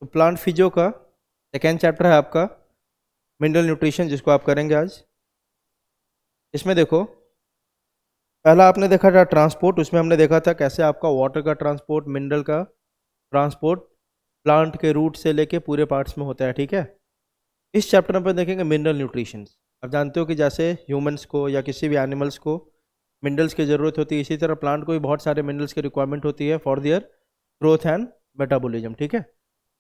तो plant physio का second chapter है आपका मिनरल न्यूट्रिशन, जिसको आप करेंगे आज। इसमें देखो, पहला आपने देखा था ट्रांसपोर्ट। उसमें हमने देखा था कैसे आपका वाटर का ट्रांसपोर्ट, मिनरल का ट्रांसपोर्ट प्लांट के रूट से लेके पूरे पार्ट्स में होता है, ठीक है। इस चैप्टर में अपन देखेंगे मिनरल न्यूट्रिशन। आप जानते हो कि जैसे ह्यूमंस को या किसी भी एनिमल्स को मिनरल्स की ज़रूरत होती है, इसी तरह प्लांट को भी बहुत सारे मिनरल्स की रिक्वायरमेंट होती है for their growth and metabolism, ठीक है।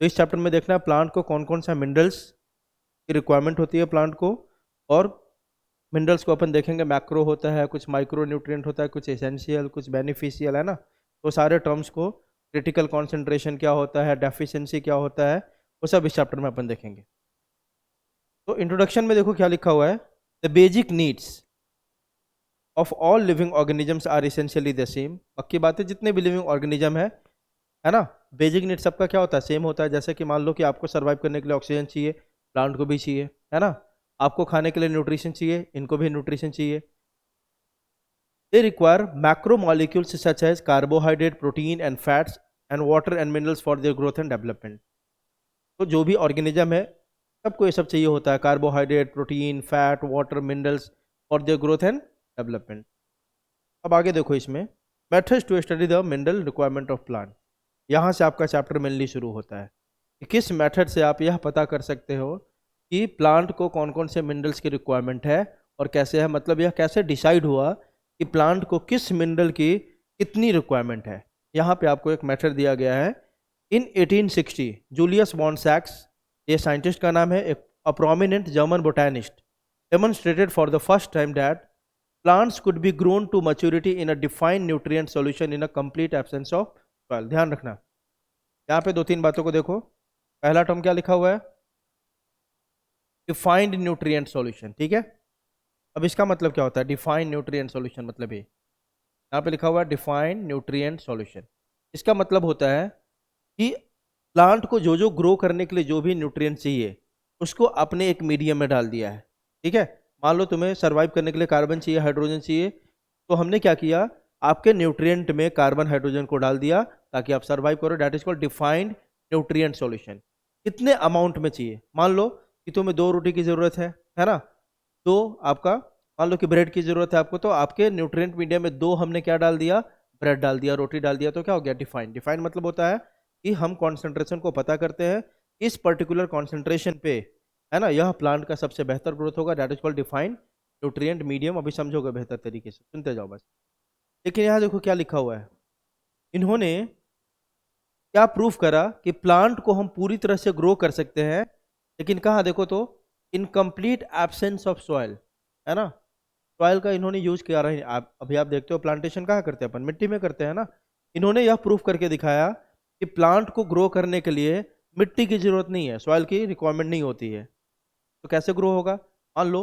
तो इस चैप्टर में देखना है प्लांट को कौन कौन सा मिनरल्स की रिक्वायरमेंट होती है प्लांट को। और मिनरल्स को अपन देखेंगे, मैक्रो होता है, कुछ माइक्रो न्यूट्रिएंट होता है, कुछ एसेंशियल, कुछ बेनिफिशियल, है ना। तो सारे टर्म्स को, क्रिटिकल कॉन्सेंट्रेशन क्या होता है, डेफिशिएंसी क्या होता है, वो सब इस चैप्टर में अपन देखेंगे। तो इंट्रोडक्शन में देखो क्या लिखा हुआ है। The basic needs of all living organisms are essentially the same. पक्की बात है, जितने भी लिविंग ऑर्गेनिज्म है ना, बेसिक नीड सबका क्या होता है, सेम होता है। जैसे कि मान लो कि आपको सर्वाइव करने के लिए ऑक्सीजन चाहिए, प्लांट को भी चाहिए, है ना। आपको खाने के लिए न्यूट्रिशन चाहिए, इनको भी न्यूट्रिशन चाहिए। They require macro molecules such as carbohydrate, protein and fats and water and minerals for their growth and development. तो जो भी ऑर्गेनिज्म है, सबको ये सब चाहिए होता है, carbohydrate, protein, fat, water, minerals for their growth and development. अब आगे देखो इसमें, methods to study the mineral requirement of plant. यहाँ से आपका चैप्टर मेनली शुरू होता है कि किस मेथड से आप यह पता कर सकते हो कि प्लांट को कौन कौन से मिनरल्स की रिक्वायरमेंट है और कैसे है, मतलब यह कैसे डिसाइड हुआ कि प्लांट को किस मिनरल की कितनी रिक्वायरमेंट है। यहाँ पे आपको एक मेथड दिया गया है। इन 1860 जूलियस बॉन सैक्स, ये साइंटिस्ट का नाम है, एक prominent German botanist, demonstrated for the first time that plants could be grown to maturity in a defined nutrient solution in a complete absence of soil। ध्यान रखना, यहाँ पे दो तीन बातों को देखो। पहला टर्म क्या लिखा हुआ है, डिफाइंड न्यूट्रिएंट सॉल्यूशन, ठीक है। अब इसका मतलब क्या होता है, डिफाइंड न्यूट्रिएंट सॉल्यूशन मतलब ये यहाँ पे लिखा हुआ है डिफाइंड न्यूट्रिएंट सॉल्यूशन। इसका मतलब होता है कि प्लांट को जो जो ग्रो करने के लिए जो भी न्यूट्रिएंट चाहिए, उसको अपने एक मीडियम में डाल दिया है, ठीक है। मान लो तुम्हें सर्वाइव करने के लिए कार्बन चाहिए, हाइड्रोजन चाहिए, तो हमने क्या किया, आपके न्यूट्रिएंट में कार्बन हाइड्रोजन को डाल दिया ताकि आप सर्वाइव करो। That is called defined nutrient solution. कितने अमाउंट में चाहिए, मान लो कि तुम्हें 2 रोटी की जरूरत है ना। तो आपका, मान लो कि ब्रेड की जरूरत है आपको, तो आपके न्यूट्रिएंट मीडियम में 2 हमने क्या डाल दिया, ब्रेड डाल दिया, रोटी डाल दिया, तो क्या हो गया, डिफाइंड। डिफाइंड मतलब होता है कि हम कॉन्सेंट्रेशन को पता करते हैं, इस पर्टिकुलर कॉन्सेंट्रेशन पे, है ना, यह प्लांट का सबसे बेहतर ग्रोथ होगा। That is called defined nutrient medium. अभी समझोगे बेहतर तरीके से, सुनते जाओ बस। लेकिन यहाँ देखो क्या लिखा हुआ है, इन्होंने क्या प्रूफ करा कि प्लांट को हम पूरी तरह से ग्रो कर सकते हैं, लेकिन कहाँ देखो तो, in complete absence of soil, है ना। सॉइल का इन्होंने यूज किया रहा है। आप अभी आप देखते हो प्लांटेशन कहाँ करते हैं अपन, मिट्टी में करते हैं ना। इन्होंने यह प्रूफ करके दिखाया कि प्लांट को ग्रो करने के लिए मिट्टी की जरूरत नहीं है, सॉइल की रिक्वायरमेंट नहीं होती है। तो कैसे ग्रो होगा, मान लो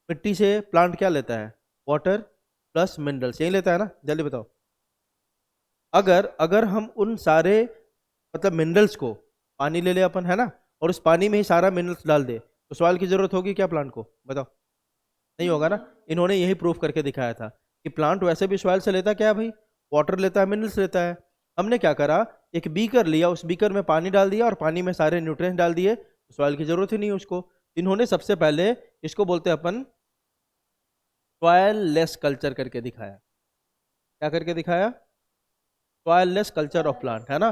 मिट्टी से प्लांट क्या लेता है, वाटर प्लस मिनरल्स, यही लेता है ना। जल्दी बताओ, अगर अगर हम उन सारे मतलब मिनरल्स को, पानी ले ले अपन, है ना, और उस पानी में ही सारा मिनरल्स डाल दे, तो सॉइल की जरूरत होगी क्या प्लांट को, बताओ, नहीं होगा ना। इन्होंने यही प्रूफ करके दिखाया था कि प्लांट वैसे भी सॉइल से लेता क्या है भाई, वाटर लेता है, मिनरल्स लेता है। हमने क्या करा, एक बीकर लिया, उस बीकर में पानी डाल दिया और पानी में सारे न्यूट्रिएंट्स डाल दिए, सॉइल की जरूरत ही नहीं उसको। इन्होंने सबसे पहले, इसको बोलते हैं अपन सॉइल लेस कल्चर करके दिखाया। क्या करके दिखाया, soil less culture of plant, है ना।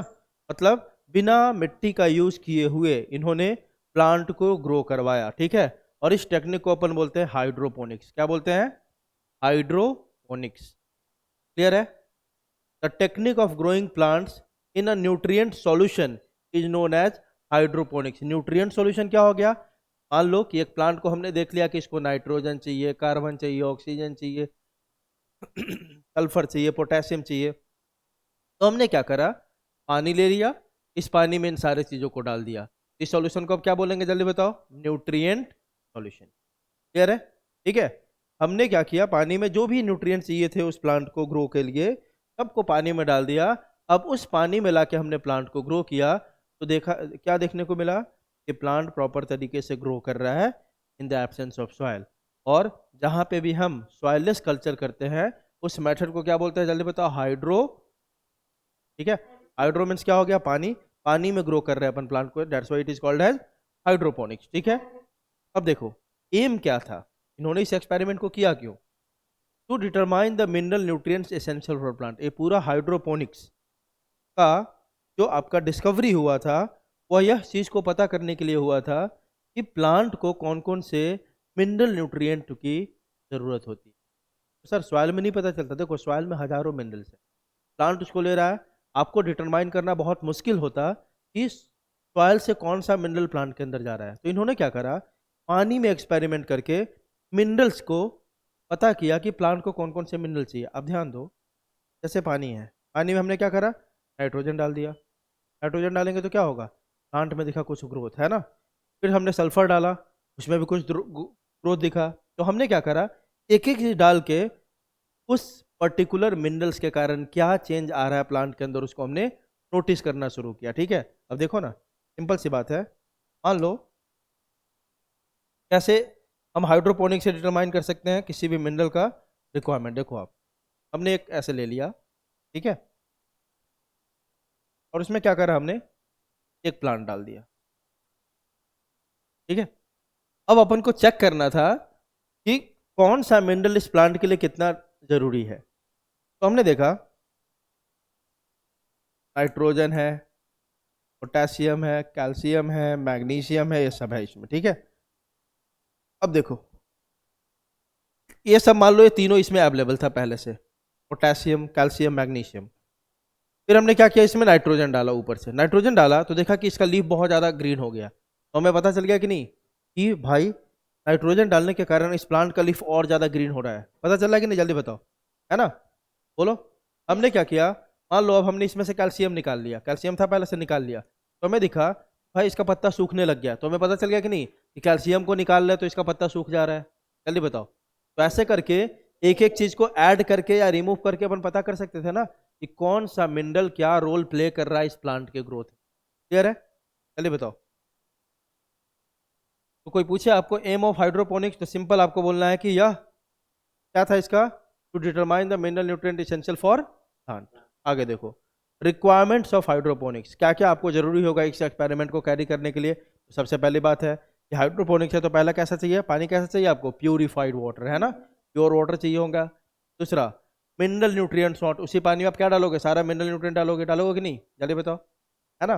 मतलब बिना मिट्टी का यूज किए हुए इन्होंने प्लांट को ग्रो करवाया, ठीक है। और इस टेक्निक को अपन बोलते हैं हाइड्रोपोनिक्स। क्या बोलते हैं, हाइड्रोपोनिक्स। क्लियर है। The technique of growing plants in a nutrient solution is known as hydroponics. Nutrient solution क्या हो गया, मान लो कि एक प्लांट को हमने देख लिया कि इसको नाइट्रोजन चाहिए, कार्बन चाहिए, ऑक्सीजन चाहिए, सल्फर चाहिए, पोटेशियम चाहिए। तो हमने क्या करा, पानी ले लिया, इस पानी में इन सारी चीजों को डाल दिया। इस सॉल्यूशन को अब क्या बोलेंगे, जल्दी बताओ, न्यूट्रिएंट सॉल्यूशन। क्लियर है, ठीक है। हमने क्या किया, पानी में जो भी न्यूट्रिएंट चाहिए थे उस प्लांट को ग्रो के लिए, सबको पानी में डाल दिया। अब उस पानी में लाके हमने प्लांट को ग्रो किया, तो देखा क्या देखने को मिला कि प्लांट प्रॉपर तरीके से ग्रो कर रहा है in the absence of soil. और जहां पे भी हम सॉइललेस कल्चर करते हैं, उस मेथड को क्या बोलते हैं, जल्दी बताओ, हाइड्रो, ठीक है। हाइड्रो मीन्स क्या हो गया, पानी। पानी में ग्रो कर रहे हैं अपन प्लांट को, that's why it is called as hydroponics. ठीक है, अब देखो एम क्या था, इन्होंने इस एक्सपेरिमेंट को किया क्यों? To determine the mineral nutrients essential for plant. ये पूरा हाइड्रोपोनिक्स का जो आपका डिस्कवरी हुआ था वह यह चीज़ को पता करने के लिए हुआ था कि प्लांट को कौन कौन से मिनरल न्यूट्रिएंट की ज़रूरत होती है। तो सर सॉइल में नहीं पता चलता, देखो सॉइल में हजारों मिनरल्स है, प्लांट उसको ले रहा है, आपको डिटरमाइन करना बहुत मुश्किल होता कि सॉइल से कौन सा मिनरल प्लांट के अंदर जा रहा है। तो इन्होंने क्या करा, पानी में एक्सपेरिमेंट करके मिनरल्स को पता किया कि प्लांट को कौन कौन से मिनरल चाहिए। अब ध्यान दो, जैसे पानी है, पानी में हमने क्या करा, नाइट्रोजन डाल दिया, नाइट्रोजन डालेंगे तो क्या होगा, प्लांट में दिखा कुछ ग्रोथ है ना। फिर हमने सल्फर डाला, उसमें भी कुछ ग्रोथ दिखा। तो हमने क्या करा, एक एक चीज डाल के उस पर्टिकुलर मिनरल्स के कारण क्या चेंज आ रहा है प्लांट के अंदर उसको हमने नोटिस करना शुरू किया। ठीक है, अब देखो ना, सिंपल सी बात है, मान लो कैसे हम हाइड्रोपोनिक से डिटरमाइन कर सकते हैं किसी भी मिनरल का रिक्वायरमेंट। देखो आप, हमने एक ऐसे ले लिया, ठीक है, और उसमें क्या करा, हमने एक प्लांट डाल दिया। ठीक है, अब अपन को चेक करना था कि कौन सा मिनरल इस प्लांट के लिए कितना जरूरी है। तो हमने देखा नाइट्रोजन है, पोटेशियम है, कैल्शियम है, मैग्नीशियम है, ये सब है इसमें। ठीक है, अब देखो ये सब मान लो ये तीनों इसमें अवेलेबल था पहले से, पोटेशियम, कैल्शियम, मैग्नीशियम। फिर हमने क्या किया, इसमें नाइट्रोजन डाला, ऊपर से नाइट्रोजन डाला तो देखा कि इसका लीफ बहुत ज़्यादा ग्रीन हो गया। तो हमें पता चल गया कि नहीं कि भाई नाइट्रोजन डालने के कारण इस प्लांट का लीफ और ज़्यादा ग्रीन हो रहा है। पता चल रहा है कि नहीं, जल्दी बताओ, है ना, बोलो। हमने क्या किया, मान लो अब हमने इसमें से कैल्शियम निकाल लिया, कैल्शियम था पहले से, निकाल लिया, तो हमें दिखा भाई इसका पत्ता सूखने लग गया। तो हमें पता चल गया कि नहीं कि कैल्शियम को निकाल रहे तो इसका पत्ता सूख जा रहा है। जल्दी बताओ। तो ऐसे करके एक एक चीज को ऐड करके या रिमूव करके अपन पता कर सकते थे ना कि कौन सा मिनरल क्या रोल प्ले कर रहा है इस प्लांट के ग्रोथ में। क्लियर है, चलिए बताओ। तो कोई पूछे आपको एम ऑफ हाइड्रोपोनिक्स, तो सिंपल आपको बोलना है कि यह क्या था इसका, to determine the mineral nutrient essential for plant. आगे देखो रिक्वायरमेंट्स ऑफ हाइड्रोपोनिक्स, क्या क्या आपको जरूरी होगा इस एक्सपेरिमेंट को कैरी करने के लिए। तो सबसे पहली बात है कि हाइड्रोपोनिक्स है तो पहला कैसा चाहिए, पानी कैसा चाहिए आपको, प्यूरिफाइड वाटर, है ना, प्योर वाटर चाहिए होगा। दूसरा मिनरल न्यूट्रिएंट्स नॉट, उसी पानी में आप क्या डालोगे, सारा मिनरल न्यूट्रिएंट डालोगे, डालोगे कि नहीं, जल्दी बताओ, है ना।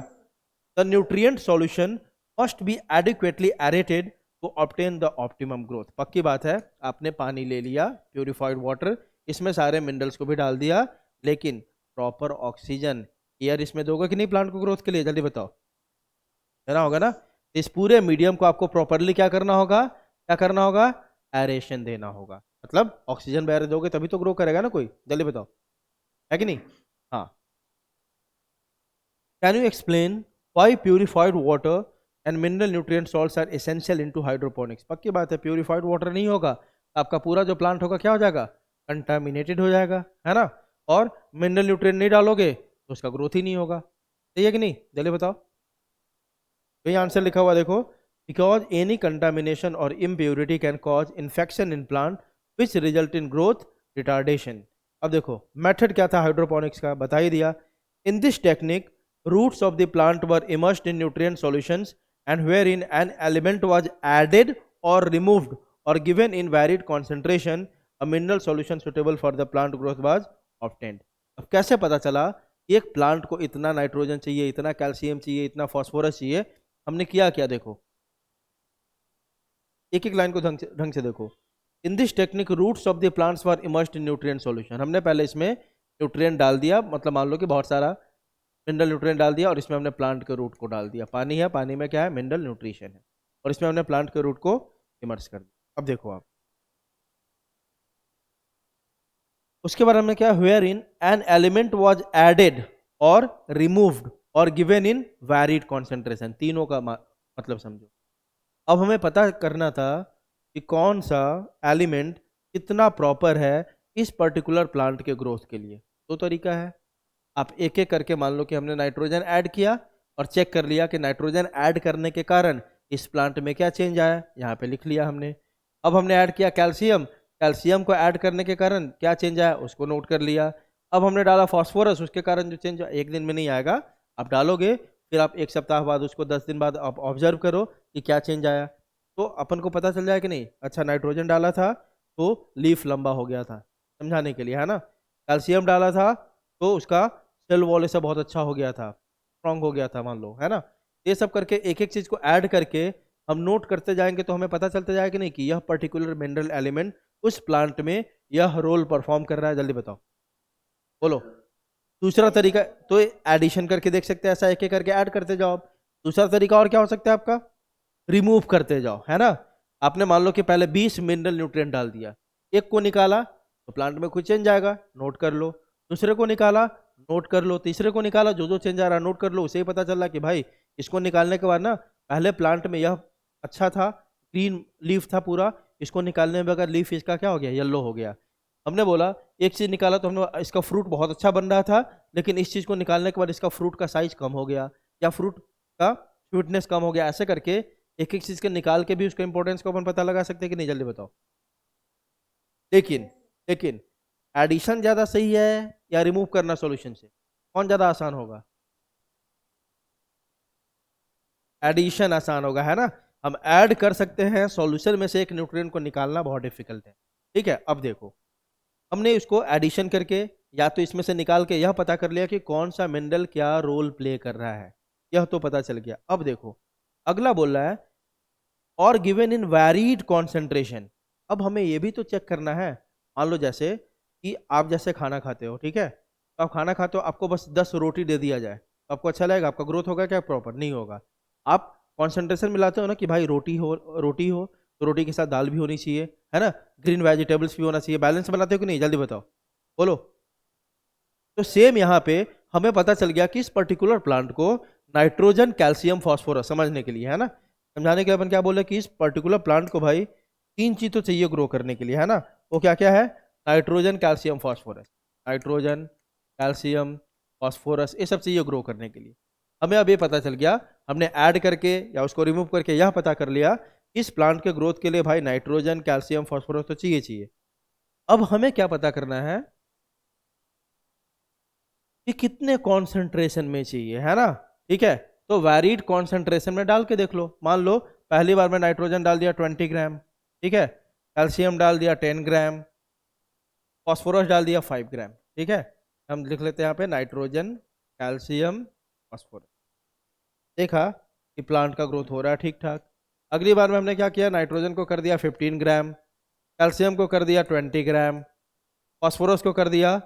The nutrient solution must be adequately aerated to obtain the optimum growth. पक्की बात है, आपने पानी ले लिया प्यूरिफाइड वाटर, इसमें सारे मिनरल्स को भी डाल दिया, लेकिन प्रॉपर ऑक्सीजन एयर इसमें दोगे कि नहीं प्लांट को ग्रोथ के लिए, जल्दी बताओ, देना होगा ना। इस पूरे मीडियम को आपको प्रॉपरली क्या करना होगा, क्या करना होगा, एरेशन देना होगा, मतलब ऑक्सीजन वगैरह दोगे तभी तो ग्रो करेगा ना कोई, जल्दी बताओ, है कि नहीं। हाँ, can you explain why purified water and mineral nutrient salts are essential into hydroponics. पक्की बात है, प्यूरिफाइड वाटर नहीं होगा तो आपका पूरा जो प्लांट होगा क्या हो जाएगा, कंटामिनेटेड हो जाएगा, है ना, और मिनरल न्यूट्रिएंट नहीं डालोगे तो उसका ग्रोथ ही नहीं होगा। सही है कि नहीं, जल्दी बताओ। तो ये आंसर लिखा हुआ देखो, बिकॉज एनी कंटामिनेशन और impurity can cause infection in plant which result in growth retardation. अब देखो मेथड क्या था हाइड्रोपोनिक्स का, बता ही दिया। इन this technique roots of the plant were immersed in nutrient solutions and wherein an element was added or removed or given in varied concentration, a mineral solution suitable for the plant growth was obtained। अब कैसे पता चला कि एक plant को इतना nitrogen चाहिए, इतना कैल्शियम चाहिए, इतना फास्फोरस चाहिए। हमने किया क्या, देखो एक एक लाइन को ढंग से देखो। In this technique roots of the plants were immersed in nutrient solution. हमने पहले इसमें न्यूट्रिएंट डाल दिया, मतलब मान लो कि बहुत सारा मिनरल न्यूट्रिएंट डाल दिया और इसमें हमने प्लांट के रूट को डाल दिया। पानी है, पानी में क्या है, मिनरल न्यूट्रिशन है, और इसमें हमने प्लांट के रूट को इमर्स कर दिया। अब देखो आप, उसके बाद हमने क्या, wherein an element was added और रिमूव्ड और गिवन इन वैरिड कॉन्सेंट्रेशन। तीनों का मतलब समझो। अब हमें पता करना था कि कौन सा एलिमेंट कितना प्रॉपर है इस पर्टिकुलर प्लांट के ग्रोथ के लिए। दो तरीका है, आप एक एक करके, मान लो कि हमने नाइट्रोजन ऐड किया और चेक कर लिया कि नाइट्रोजन ऐड करने के कारण इस प्लांट में क्या चेंज आया, यहाँ पे लिख लिया हमने। अब हमने ऐड किया कैल्शियम, कैल्शियम को ऐड करने के कारण क्या चेंज आया उसको नोट कर लिया। अब हमने डाला फास्फोरस, उसके कारण जो चेंज एक दिन में नहीं आएगा, आप डालोगे फिर आप 1 सप्ताह बाद उसको 10 दिन बाद आप ऑब्जर्व करो कि क्या चेंज आया, तो अपन को पता चल जाए कि नहीं। अच्छा, नाइट्रोजन डाला था तो लीफ लंबा हो गया था, समझाने के लिए है ना। कैल्शियम डाला था तो उसका सेल वॉल ऐसा बहुत अच्छा हो गया था, स्ट्रांग हो गया था मान लो, है ना। ये सब करके एक एक चीज को ऐड करके हम नोट करते जाएंगे तो हमें पता चलता जाएगा नहीं कि यह पर्टिकुलर मिनरल एलिमेंट उस प्लांट में यह रोल परफॉर्म कर रहा है। जल्दी बताओ, बोलो। दूसरा तरीका तो एडिशन करके देख सकते हैं, ऐसा एक एक करके ऐड करते जाओ आप। दूसरा तरीका और क्या हो सकता है आपका, रिमूव करते जाओ, है ना। आपने मान लो कि पहले 20 मिनरल न्यूट्रिएंट डाल दिया, एक को निकाला तो प्लांट में कुछ चेंज आएगा, नोट कर लो। दूसरे को निकाला, नोट कर लो। तीसरे को निकाला, जो जो चेंज आ रहा है नोट कर लो। उसे ही पता चल रहा कि भाई इसको निकालने के बाद ना, पहले प्लांट में यह अच्छा था, ग्रीन लीफ था पूरा, इसको निकालने में अगर लीफ इसका क्या हो गया, येलो हो गया। हमने बोला एक चीज निकाला तो हमने इसका फ्रूट बहुत अच्छा बन रहा था, लेकिन इस चीज को निकालने के बाद इसका फ्रूट का साइज कम हो गया या फ्रूट का स्वीटनेस कम हो गया। ऐसे करके एक एक चीज के निकाल के भी उसका इंपॉर्टेंस को अपन पता लगा सकते हैं कि नहीं। जल्दी बताओ। लेकिन लेकिन एडिशन ज्यादा सही है या रिमूव करना सॉल्यूशन से, कौन ज्यादा आसान होगा? एडिशन आसान होगा, है ना। हम ऐड कर सकते हैं, सॉल्यूशन में से एक न्यूट्रिएंट को निकालना बहुत डिफिकल्ट है। ठीक है, अब देखो, हमने इसको एडिशन करके या तो इसमें से निकाल के यह पता कर लिया कि कौन सा मिनरल क्या रोल प्ले कर रहा है, यह तो पता चल गया। अब देखो अगला बोल रहा है और गिवन इन वैरीड कॉन्सेंट्रेशन। अब हमें यह भी तो चेक करना है, मान लो जैसे कि आप जैसे खाना खाते हो, ठीक है, तो आप खाना खाते हो, आपको बस 10 रोटी दे दिया जाए तो आपको अच्छा लगेगा? आपका ग्रोथ होगा क्या? प्रॉपर नहीं होगा। आप कॉन्सेंट्रेशन मिलाते हो ना कि भाई रोटी हो तो रोटी के साथ दाल भी होनी चाहिए, है ना, ग्रीन वेजिटेबल्स भी होना चाहिए, बैलेंस बनाते हो कि नहीं? जल्दी बताओ, बोलो। तो सेम यहाँ पे हमें पता चल गया कि इस पर्टिकुलर प्लांट को नाइट्रोजन कैल्शियम फास्फोरस, समझने के लिए, है ना, समझाने के लिए अपन क्या बोले कि इस पर्टिकुलर प्लांट को भाई 3 चीज तो चाहिए ग्रो करने के लिए, है ना। वो क्या क्या है? Nitrogen calcium phosphorus, nitrogen calcium phosphorus, ये सब चाहिए ग्रो करने के लिए। हमें अब ये पता चल गया, हमने ऐड करके या उसको रिमूव करके यह पता कर लिया इस प्लांट के ग्रोथ के लिए भाई नाइट्रोजन कैल्शियम फास्फोरस तो चाहिए। अब हमें क्या पता करना है कि कितने कॉन्सेंट्रेशन में चाहिए, है ना। ठीक है, तो वैरीड कॉन्सेंट्रेशन में डाल के देख लो। मान लो पहली बार में नाइट्रोजन डाल दिया 20 ग्राम, ठीक है, कैल्शियम डाल दिया 10 ग्राम, फॉस्फोरस डाल दिया 5 ग्राम। ठीक है, हम लिख लेते हैं यहाँ पे नाइट्रोजन कैल्शियम फॉस्फोरस। देखा कि प्लांट का ग्रोथ हो रहा है ठीक ठाक। अगली बार में हमने क्या किया, नाइट्रोजन को कर दिया 15 ग्राम, कैल्शियम को कर दिया 20 ग्राम, फॉस्फोरस को कर दिया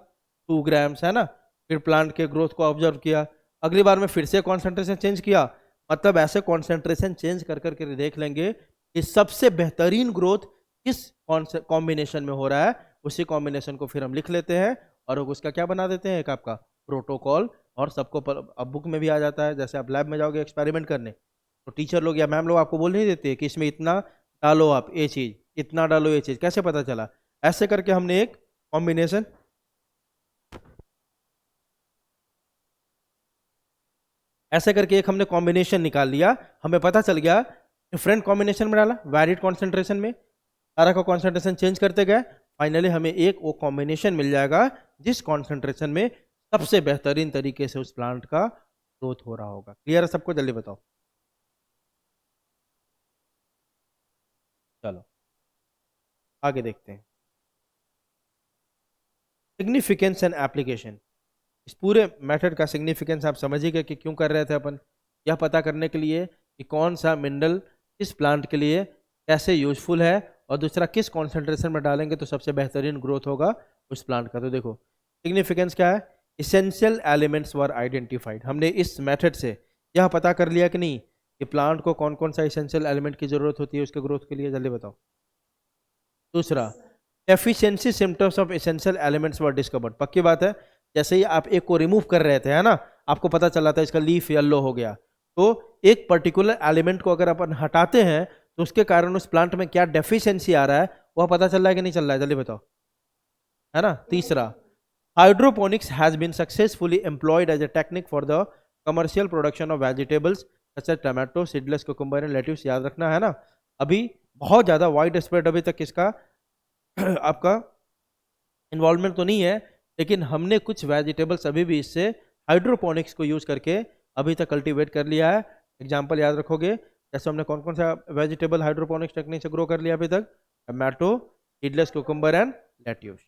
2 ग्राम्स, है ना। फिर प्लांट के ग्रोथ को ऑब्जर्व किया। अगली बार में फिर से कॉन्सेंट्रेशन चेंज किया, मतलब ऐसे कॉन्सेंट्रेशन चेंज कर करके देख लेंगे कि सबसे बेहतरीन ग्रोथ किस कॉम्बिनेशन में हो रहा है। उसी कॉम्बिनेशन को फिर हम लिख लेते हैं और उसका क्या बना देते हैं, एक आपका प्रोटोकॉल। और सबको अब बुक में भी आ जाता है, जैसे आप लैब में जाओगे एक्सपेरिमेंट करने तो टीचर लोग या मैम लोग आपको बोल नहीं देते कि इसमें इतना डालो, आप ये चीज इतना डालो, ये चीज कैसे पता चला? ऐसे करके हमने एक कॉम्बिनेशन, ऐसे करके एक हमने कॉम्बिनेशन निकाल लिया। हमें पता चल गया, डिफरेंट कॉम्बिनेशन में डाला वैरिड कॉन्सेंट्रेशन में, सारा का कॉन्सेंट्रेशन चेंज करते गए, फाइनली हमें एक वो कॉम्बिनेशन मिल जाएगा जिस कॉन्सेंट्रेशन में सबसे बेहतरीन तरीके से उस प्लांट का ग्रोथ हो रहा होगा। क्लियर है सबको? जल्दी बताओ। चलो आगे देखते हैं, सिग्निफिकेंस एंड एप्लीकेशन। इस पूरे मेथड का सिग्निफिकेंस आप समझिएगा कि क्यों कर रहे थे अपन, यह पता करने के लिए कि कौन सा मिनरल किस प्लांट के लिए कैसे यूजफुल है, और दूसरा किस कॉन्सेंट्रेशन में डालेंगे तो सबसे बेहतरीन ग्रोथ होगा उस प्लांट का। तो देखो सिग्निफिकेंस क्या है, इसेंशियल एलिमेंट्स वर आइडेंटिफाइड। हमने इस मेथड से यह पता कर लिया कि नहीं कि प्लांट को कौन कौन सा इसेंशियल एलिमेंट की जरूरत होती है उसके ग्रोथ के लिए। जल्दी बताओ। दूसरा, deficiency symptoms of essential elements were discovered. पक्की बात है, जैसे ही आप एक को रिमूव कर रहे थे, है ना, आपको पता चला था इसका लीफ येलो हो गया, तो एक पर्टिकुलर एलिमेंट को अगर अपन हटाते हैं तो उसके कारण उस प्लांट में क्या डेफिशिएंसी आ रहा है वह पता चल रहा है कि नहीं चल रहा है? जल्दी बताओ, है ना। तीसरा, hydroponics has been successfully employed as a technique for the commercial production of vegetables जैसे tomato, seedless cucumber and lettuce. याद रखना, है ना, अभी बहुत ज़्यादा वाइड स्प्रेड अभी तक इसका आपका इन्वॉल्वमेंट तो नहीं है, लेकिन हमने कुछ वेजिटेबल्स अभी भी इससे हाइड्रोपोनिक्स को यूज करके अभी तक कल्टीवेट कर लिया है। एग्जाम्पल याद रखोगे, जैसे हमने कौन कौन सा वेजिटेबल हाइड्रोपोनिक्स टेक्निक से ग्रो कर लिया अभी तक, tomato, seedless cucumber and lettuce.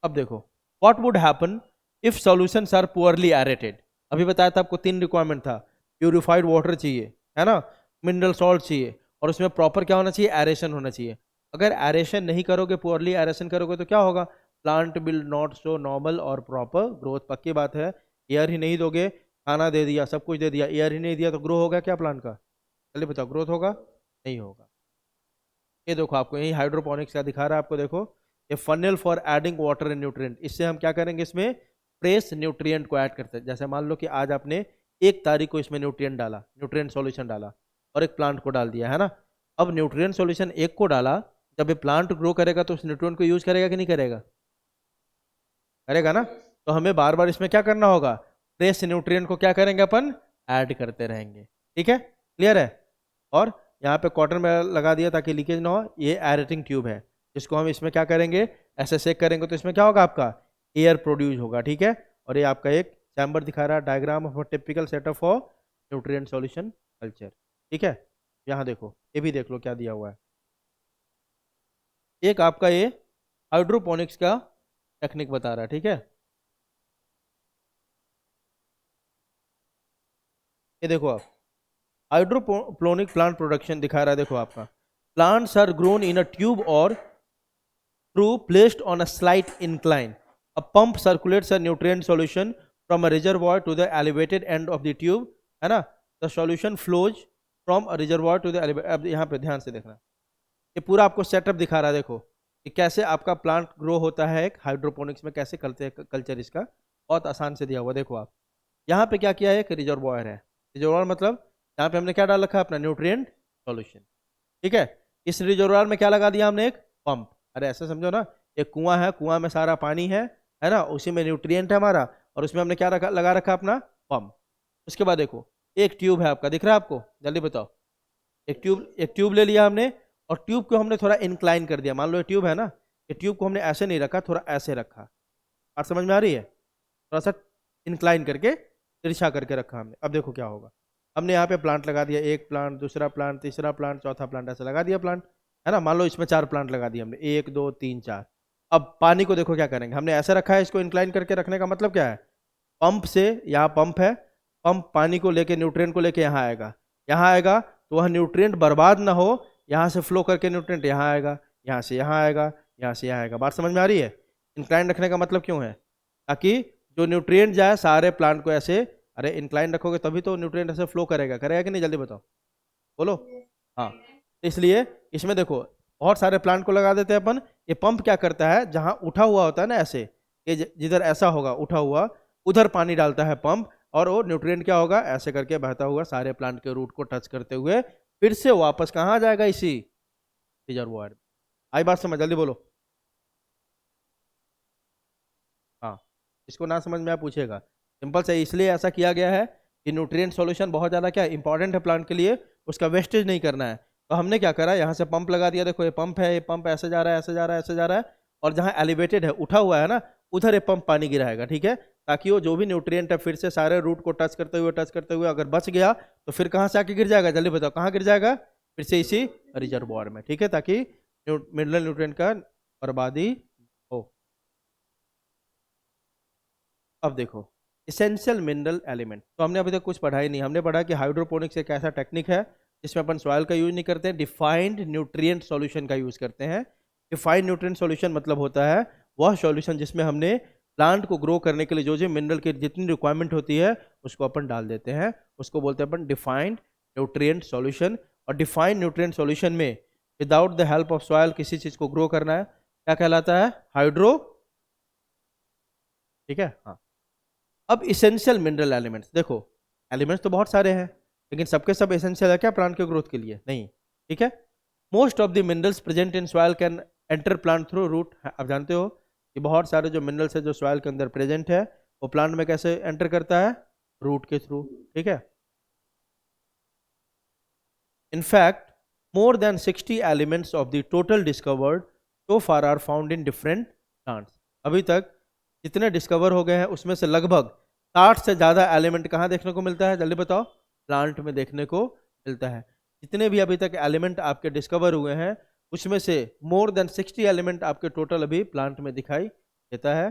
अब देखो, what would happen if solutions are poorly aerated. अभी बताया था आपको 3 रिक्वायरमेंट था, प्यूरिफाइड वाटर चाहिए, है ना, मिनरल सॉल्ट चाहिए, और उसमें प्रॉपर क्या होना चाहिए, एरेशन होना चाहिए। अगर एरेशन नहीं करोगे, पुअरली एरेशन करोगे, तो क्या होगा, plant will not show normal और प्रॉपर ग्रोथ। पक्की बात है, एयर ही नहीं दोगे, खाना दे दिया, सब कुछ दे दिया, एयर ही नहीं दिया, तो ग्रो होगा क्या प्लांट का, चलिए बताओ, ग्रोथ होगा, नहीं होगा। ये देखो आपको यही हाइड्रोपोनिक्स का दिखा रहा है आपको, देखो ये funnel for adding water and nutrient. इससे हम क्या करेंगे, इसमें फ्रेश न्यूट्रिएंट को ऐड करते हैं। जैसे मान लो कि आज आपने 1 तारीख को इसमें न्यूट्रिएंट डाला, न्यूट्रिएंट सॉल्यूशन डाला, और एक प्लांट को डाल दिया, है ना। अब न्यूट्रिएंट सॉल्यूशन एक को डाला, जब ये प्लांट ग्रो करेगा तो उस न्यूट्रिएंट को यूज करेगा कि नहीं करेगा, करेगा ना। तो हमें बार बार इसमें क्या करना होगा, फ्रेश न्यूट्रिएंट को क्या करेंगे अपन, ऐड करते रहेंगे। ठीक है, क्लियर है। और यहाँ पे कॉटन में लगा दिया ताकि लीकेज ना हो। ये एरेटिंग ट्यूब है, जिसको हम इसमें क्या करेंगे, ऐसे सेक करेंगे तो इसमें क्या होगा, आपका एयर प्रोड्यूस होगा। ठीक है, और ये आपका एक चैम्बर दिखा रहा है, diagram of typical setup for nutrient solution culture. ठीक है, यहाँ देखो, ये भी देख लो क्या दिया हुआ है। एक आपका ये हाइड्रोपोनिक्स का टेक्निक बता रहा है। ठीक है, ये देखो आप, हाइड्रोपोनिक प्लांट प्रोडक्शन दिखा रहा है। देखो आपका, plants are grown in a tube और through placed on a slight incline, a pump circulates a nutrient solution from a reservoir to the elevated end of the tube, है ना। The solution flows from a reservoir to the elevated. अब यहाँ पे ध्यान से देखना, ये पूरा आपको सेटअप दिखा रहा है। देखो कि कैसे आपका प्लांट ग्रो होता है एक हाइड्रोपोनिक्स में, कैसे करते हैं कल्चर, इसका बहुत आसान से दिया हुआ। देखो आप यहाँ पे क्या किया है, एक रिजर्वॉयर है। रिजर्वॉयर मतलब यहाँ पे हमने क्या डाल रखा है, अपना न्यूट्रिएंट सॉल्यूशन। ठीक है, इस रिजर्वॉयर में क्या लगा दिया हमने, एक पंप। अरे ऐसे समझो ना, एक कुआं है, कुआं में सारा पानी है ना, उसी में न्यूट्रिएंट है हमारा, और उसमें हमने क्या रखा, लगा रखा अपना पंप। उसके बाद देखो, एक ट्यूब है आपका, दिख रहा है आपको, जल्दी बताओ। एक ट्यूब ले लिया हमने, और ट्यूब को हमने थोड़ा इंक्लाइन कर दिया। मान लो ये ट्यूब है ना, ये ट्यूब को हमने ऐसे नहीं रखा, थोड़ा ऐसे रखा। बात समझ में आ रही है, थोड़ा सा इंक्लाइन करके, तिरछा करके रखा हमने। अब देखो क्या होगा, हमने यहाँ पे प्लांट लगा दिया, एक प्लांट, दूसरा प्लांट, तीसरा प्लांट, चौथा प्लांट, ऐसे लगा दिया प्लांट, है ना। मान लो इसमें 4 प्लांट लगा दिए हमने, 1 2 3 4। अब पानी को देखो क्या करेंगे, हमने ऐसे रखा है, इसको इंक्लाइन करके रखने का मतलब क्या है, पंप से, यहाँ पंप है, पंप पानी को लेके, न्यूट्रिएंट को लेके यहाँ आएगा, यहाँ आएगा, तो वह न्यूट्रिएंट बर्बाद ना हो, यहाँ से फ्लो करके न्यूट्रिएंट यहाँ आएगा, यहाँ से यहाँ आएगा, यहाँ से यहाँ आएगा। बात समझ में आ रही है। इंक्लाइन रखने का मतलब क्यों है, ताकि जो न्यूट्रिएंट जाए सारे प्लांट को ऐसे, अरे इंक्लाइन रखोगे तभी तो न्यूट्रिएंट ऐसे फ्लो करेगा, करेगा कि नहीं, जल्दी बताओ, बोलो। हाँ, तो इसलिए इसमें देखो बहुत सारे प्लांट को लगा देते हैं अपन। ये पंप क्या करता है, जहाँ उठा हुआ होता है ना ऐसे, ये जिधर ऐसा होगा उठा हुआ, उधर पानी डालता है पंप, और वो न्यूट्रिएंट क्या होगा, ऐसे करके बहता हुआ सारे प्लांट के रूट को टच करते हुए फिर से वापस कहाँ आ जाएगा, इसी रिजर्वॉयर में। आई बात समझ, जल्दी बोलो। हाँ, इसको ना समझ में आया पूछेगा, सिंपल से इसलिए ऐसा किया गया है कि न्यूट्रिएंट सॉल्यूशन बहुत ज़्यादा क्या इंपॉर्टेंट है प्लांट के लिए, उसका वेस्टेज नहीं करना है। तो हमने क्या करा, यहाँ से पंप लगा दिया। देखो ये पंप है, ये पंप ऐसे जा रहा है, ऐसे जा रहा है, ऐसे जा रहा है, और जहाँ एलिवेटेड है, उठा हुआ है ना, उधर ये पंप पानी गिराएगा। ठीक है, ताकि वो जो भी न्यूट्रिएंट है फिर से सारे रूट को टच करते हुए अगर बच गया तो फिर कहाँ से आके गिर जाएगा, जल्दी बताओ, कहाँ गिर जाएगा, फिर से इसी रिजर्वॉयर में। ठीक है, ताकि मिनरल न्यूट्रिएंट का बर्बादी हो। अब देखो, इसेंशियल मिनरल एलिमेंट, तो हमने अभी तक कुछ पढ़ा ही नहीं। हमने पढ़ा कि हाइड्रोपोनिक्स एक ऐसा टेक्निक है जिसमें अपन सॉइल का यूज नहीं करते हैं, डिफाइंड न्यूट्रिएंट सॉल्यूशन का यूज करते हैं। डिफाइंड न्यूट्रिएंट सॉल्यूशन मतलब होता है वह सॉल्यूशन जिसमें हमने प्लांट को ग्रो करने के लिए जो जो मिनरल की जितनी रिक्वायरमेंट होती है उसको अपन डाल देते हैं, उसको बोलते हैं अपन डिफाइंड न्यूट्रिएंट सॉल्यूशन। और डिफाइंड न्यूट्रिएंट सॉल्यूशन में without the help of soil किसी चीज को ग्रो करना है, क्या कहलाता है, हाइड्रो। ठीक है, हाँ। अब इसेंशियल मिनरल एलिमेंट्स, देखो एलिमेंट्स तो बहुत सारे हैं, लेकिन सबके सब एसेंशियल है क्या प्लांट के ग्रोथ के लिए, नहीं। ठीक है, most of the minerals present in soil can enter plant through root. आप जानते हो कि बहुत सारे जो मिनरल्स है जो सॉइल के अंदर प्रेजेंट है वो प्लांट में कैसे एंटर करता है, रूट के थ्रू। ठीक है, in fact more than 60 elements of the total discovered so far are found in different plants. अभी तक जितने डिस्कवर हो गए हैं उसमें से लगभग 60 से ज़्यादा एलिमेंट कहाँ देखने को मिलता है, जल्दी बताओ? प्लांट में देखने को मिलता है। जितने भी अभी तक एलिमेंट आपके डिस्कवर हुए हैं उसमें से मोर देन 60 एलिमेंट आपके टोटल अभी प्लांट में दिखाई देता है।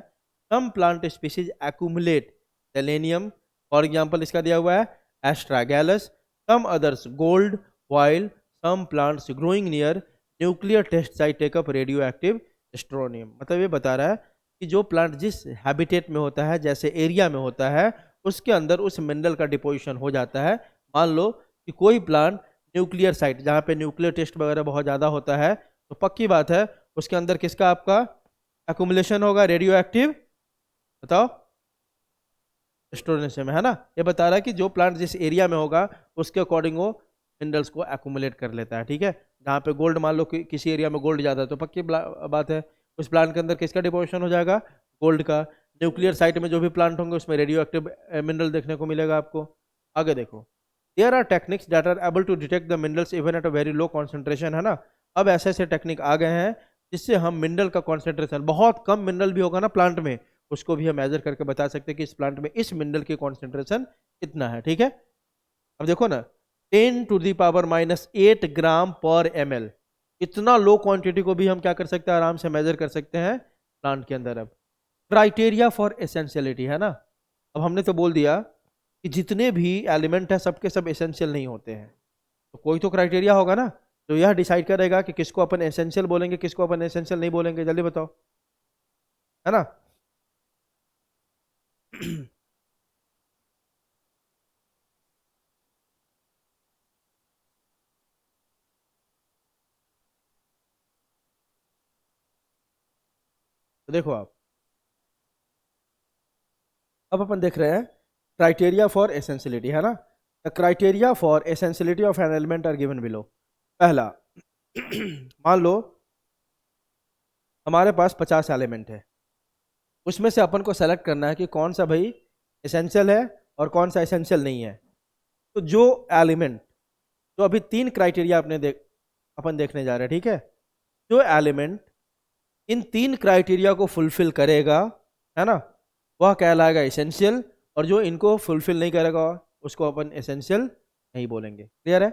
Some plant species accumulate selenium, for example इसका दिया हुआ है astragalus, some others gold, while some plants growing near nuclear test site take up radioactive strontium. मतलब ये बता रहा है कि जो प्लांट जिस हैबिटेट में होता है, जैसे एरिया में होता है, उसके अंदर उस मिनरल का डिपोजिशन हो जाता है। मान लो कि कोई प्लांट न्यूक्लियर साइट जहाँ पे न्यूक्लियर टेस्ट वगैरह बहुत ज़्यादा होता है, तो पक्की बात है उसके अंदर किसका आपका एक्युमुलेशन होगा, रेडियो एक्टिव, बताओ? स्टोरेज में, है ना? ये बता रहा है कि जो प्लांट जिस एरिया में होगा उसके अकॉर्डिंग वो मिनरल्स को एक्युमुलेट कर लेता है, ठीक है? जहाँ पे गोल्ड, मान लो कि किसी एरिया में गोल्ड ज़्यादा है तो पक्की बात है उस प्लांट के अंदर किसका डिपोजिशन हो जाएगा, गोल्ड का। न्यूक्लियर साइट में जो भी प्लांट होंगे उसमें रेडियो एक्टिव मिनरल देखने को मिलेगा आपको। आगे देखो, there are techniques that are able to detect the minerals even at a very low concentration, है ना? अब ऐसे ऐसे टेक्निक आ गए हैं जिससे हम मिनरल का कॉन्सेंट्रेशन, बहुत कम मिनरल भी होगा ना प्लांट में, उसको भी हम मेजर करके बता सकते हैं कि इस प्लांट में इस मिनरल की कॉन्सेंट्रेशन कितना है, ठीक है? अब देखो ना, 10⁻⁻8 ग्राम पर ml, इतना लो क्वांटिटी को भी हम क्या कर सकते हैं, आराम से मेजर कर सकते हैं प्लांट के अंदर। अब क्राइटेरिया फॉर एसेंशियलिटी, है ना? अब हमने तो बोल दिया कि जितने भी एलिमेंट है सबके सब एसेंशियल नहीं होते हैं, तो कोई तो क्राइटेरिया होगा ना जो यह डिसाइड करेगा कि किसको अपन एसेंशियल बोलेंगे, किसको अपन एसेंशियल नहीं बोलेंगे, जल्दी बताओ, है ना? तो देखो आप, अब अपन देख रहे हैं क्राइटेरिया फॉर एसेंशियलिटी, है ना? The criteria for essentiality of an element are given below. पहला, मान लो हमारे पास 50 एलिमेंट है, उसमें से अपन को सेलेक्ट करना है कि कौन सा भाई एसेंशियल है और कौन सा एसेंशियल नहीं है। तो जो एलिमेंट, जो अभी तीन क्राइटेरिया अपन देखने जा रहे हैं, ठीक है? जो एलिमेंट इन तीन क्राइटेरिया को फुलफिल करेगा, है ना, वह कहलाएगा एसेंशियल, और जो इनको फुलफिल नहीं करेगा उसको अपन एसेंशियल नहीं बोलेंगे। क्लियर है?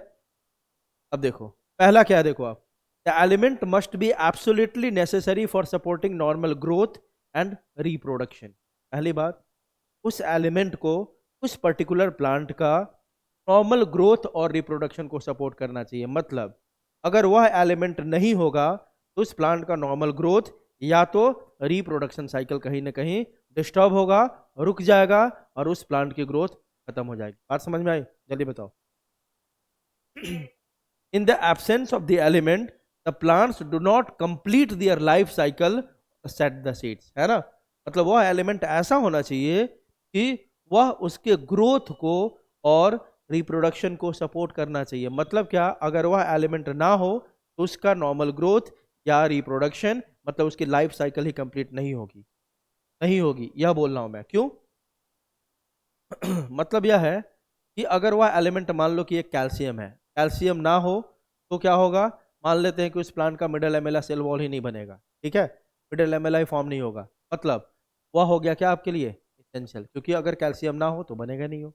अब देखो पहला क्या है, देखो आप, the element must be absolutely necessary for supporting normal growth and reproduction. पहली बात, उस एलिमेंट को उस पर्टिकुलर प्लांट का नॉर्मल ग्रोथ और रिप्रोडक्शन को सपोर्ट करना चाहिए। मतलब अगर वह एलिमेंट नहीं होगा तो उस प्लांट का नॉर्मल ग्रोथ या तो रिप्रोडक्शन साइकिल कहीं ना कहीं डिस्टर्ब होगा, रुक जाएगा, और उस प्लांट की ग्रोथ खत्म हो जाएगी। बात समझ में आई? जल्दी बताओ। In the absence of the element, the plants do not complete their life cycle, set the seeds, है ना? मतलब वह एलिमेंट ऐसा होना चाहिए कि वह उसके ग्रोथ को और रिप्रोडक्शन को सपोर्ट करना चाहिए। मतलब क्या, अगर वह एलिमेंट ना हो तो उसका नॉर्मल ग्रोथ या रिप्रोडक्शन, मतलब उसकी लाइफ साइकिल ही कंप्लीट नहीं होगी, नहीं होगी, यह बोल रहा हूं मैं। क्यों? मतलब यह है कि अगर वह एलिमेंट, मान लो कि एक कैल्शियम है, कैल्शियम ना हो तो क्या होगा, मान लेते हैं कि उस प्लांट का मिडल एमेला सेल वॉल ही नहीं बनेगा, ठीक है? मिडल एमेला ही फॉर्म नहीं होगा, मतलब वह हो गया क्या आपके लिए एसेंशियल, क्योंकि अगर कैल्शियम ना हो तो बनेगा नहीं हो।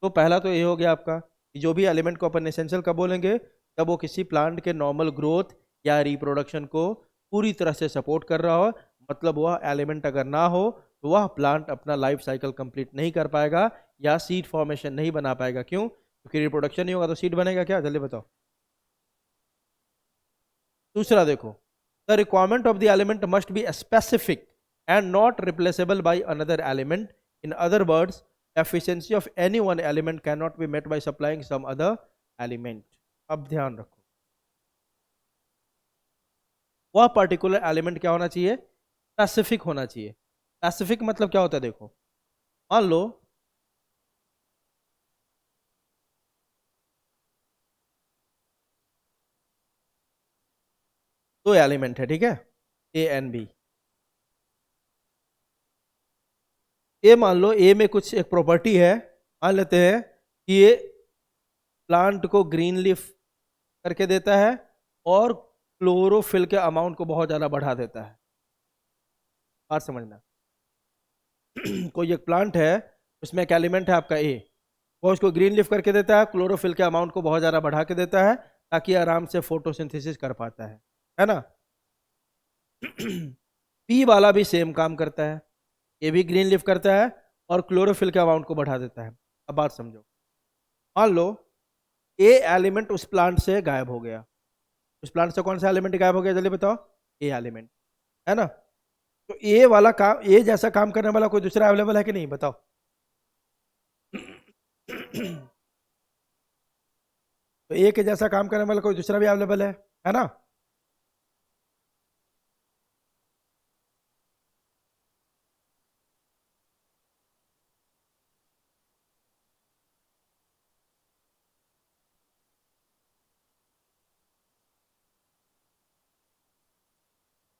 तो पहला तो ये हो गया आपका कि जो भी एलिमेंट को अपन एसेंशियल कब बोलेंगे, तब वो किसी प्लांट के नॉर्मल ग्रोथ या रिप्रोडक्शन को पूरी तरह से सपोर्ट कर रहा हो। मतलब वह एलिमेंट अगर ना हो तो वह प्लांट अपना लाइफ साइकिल कंप्लीट नहीं कर पाएगा या सीड फॉर्मेशन नहीं बना पाएगा। क्यों? क्योंकि रिप्रोडक्शन नहीं होगा तो सीड बनेगा क्या, जल्दी बताओ। दूसरा देखो, the requirement of the element must be specific and not replaceable by another element. In other words, efficiency of any one element can not be met by supplying some other element. अब ध्यान रखो, वह particular element क्या होना चाहिए, specific होना चाहिए। Specific मतलब क्या होता है, देखो मान लो दो एलिमेंट है, ठीक है, ए एंड बी। ए, मान लो ए में कुछ एक प्रॉपर्टी है, मान लेते हैं कि ये प्लांट को ग्रीन लीफ करके देता है और क्लोरोफिल के अमाउंट को बहुत ज़्यादा बढ़ा देता है। बात समझना। कोई एक प्लांट है उसमें एक एलिमेंट है आपका ए, वो उसको ग्रीन लीफ करके देता है, क्लोरोफिल के अमाउंट को बहुत ज़्यादा बढ़ा के देता है ताकि आराम से फोटोसिंथेसिस कर पाता है ना। पी वाला भी सेम काम करता है, ये भी ग्रीन लीफ करता है और क्लोरोफिल के अमाउंट को बढ़ा देता है। अब बात समझो, मान लो ए एलिमेंट उस प्लांट से गायब हो गया, उस प्लांट से कौन सा एलिमेंट गायब हो गया जल्दी बताओ, ए एलिमेंट, है ना। तो ए वाला काम, ए जैसा काम करने वाला कोई दूसरा अवेलेबल है कि नहीं बताओ। तो ए के जैसा काम करने वाला कोई दूसरा भी अवेलेबल है ना।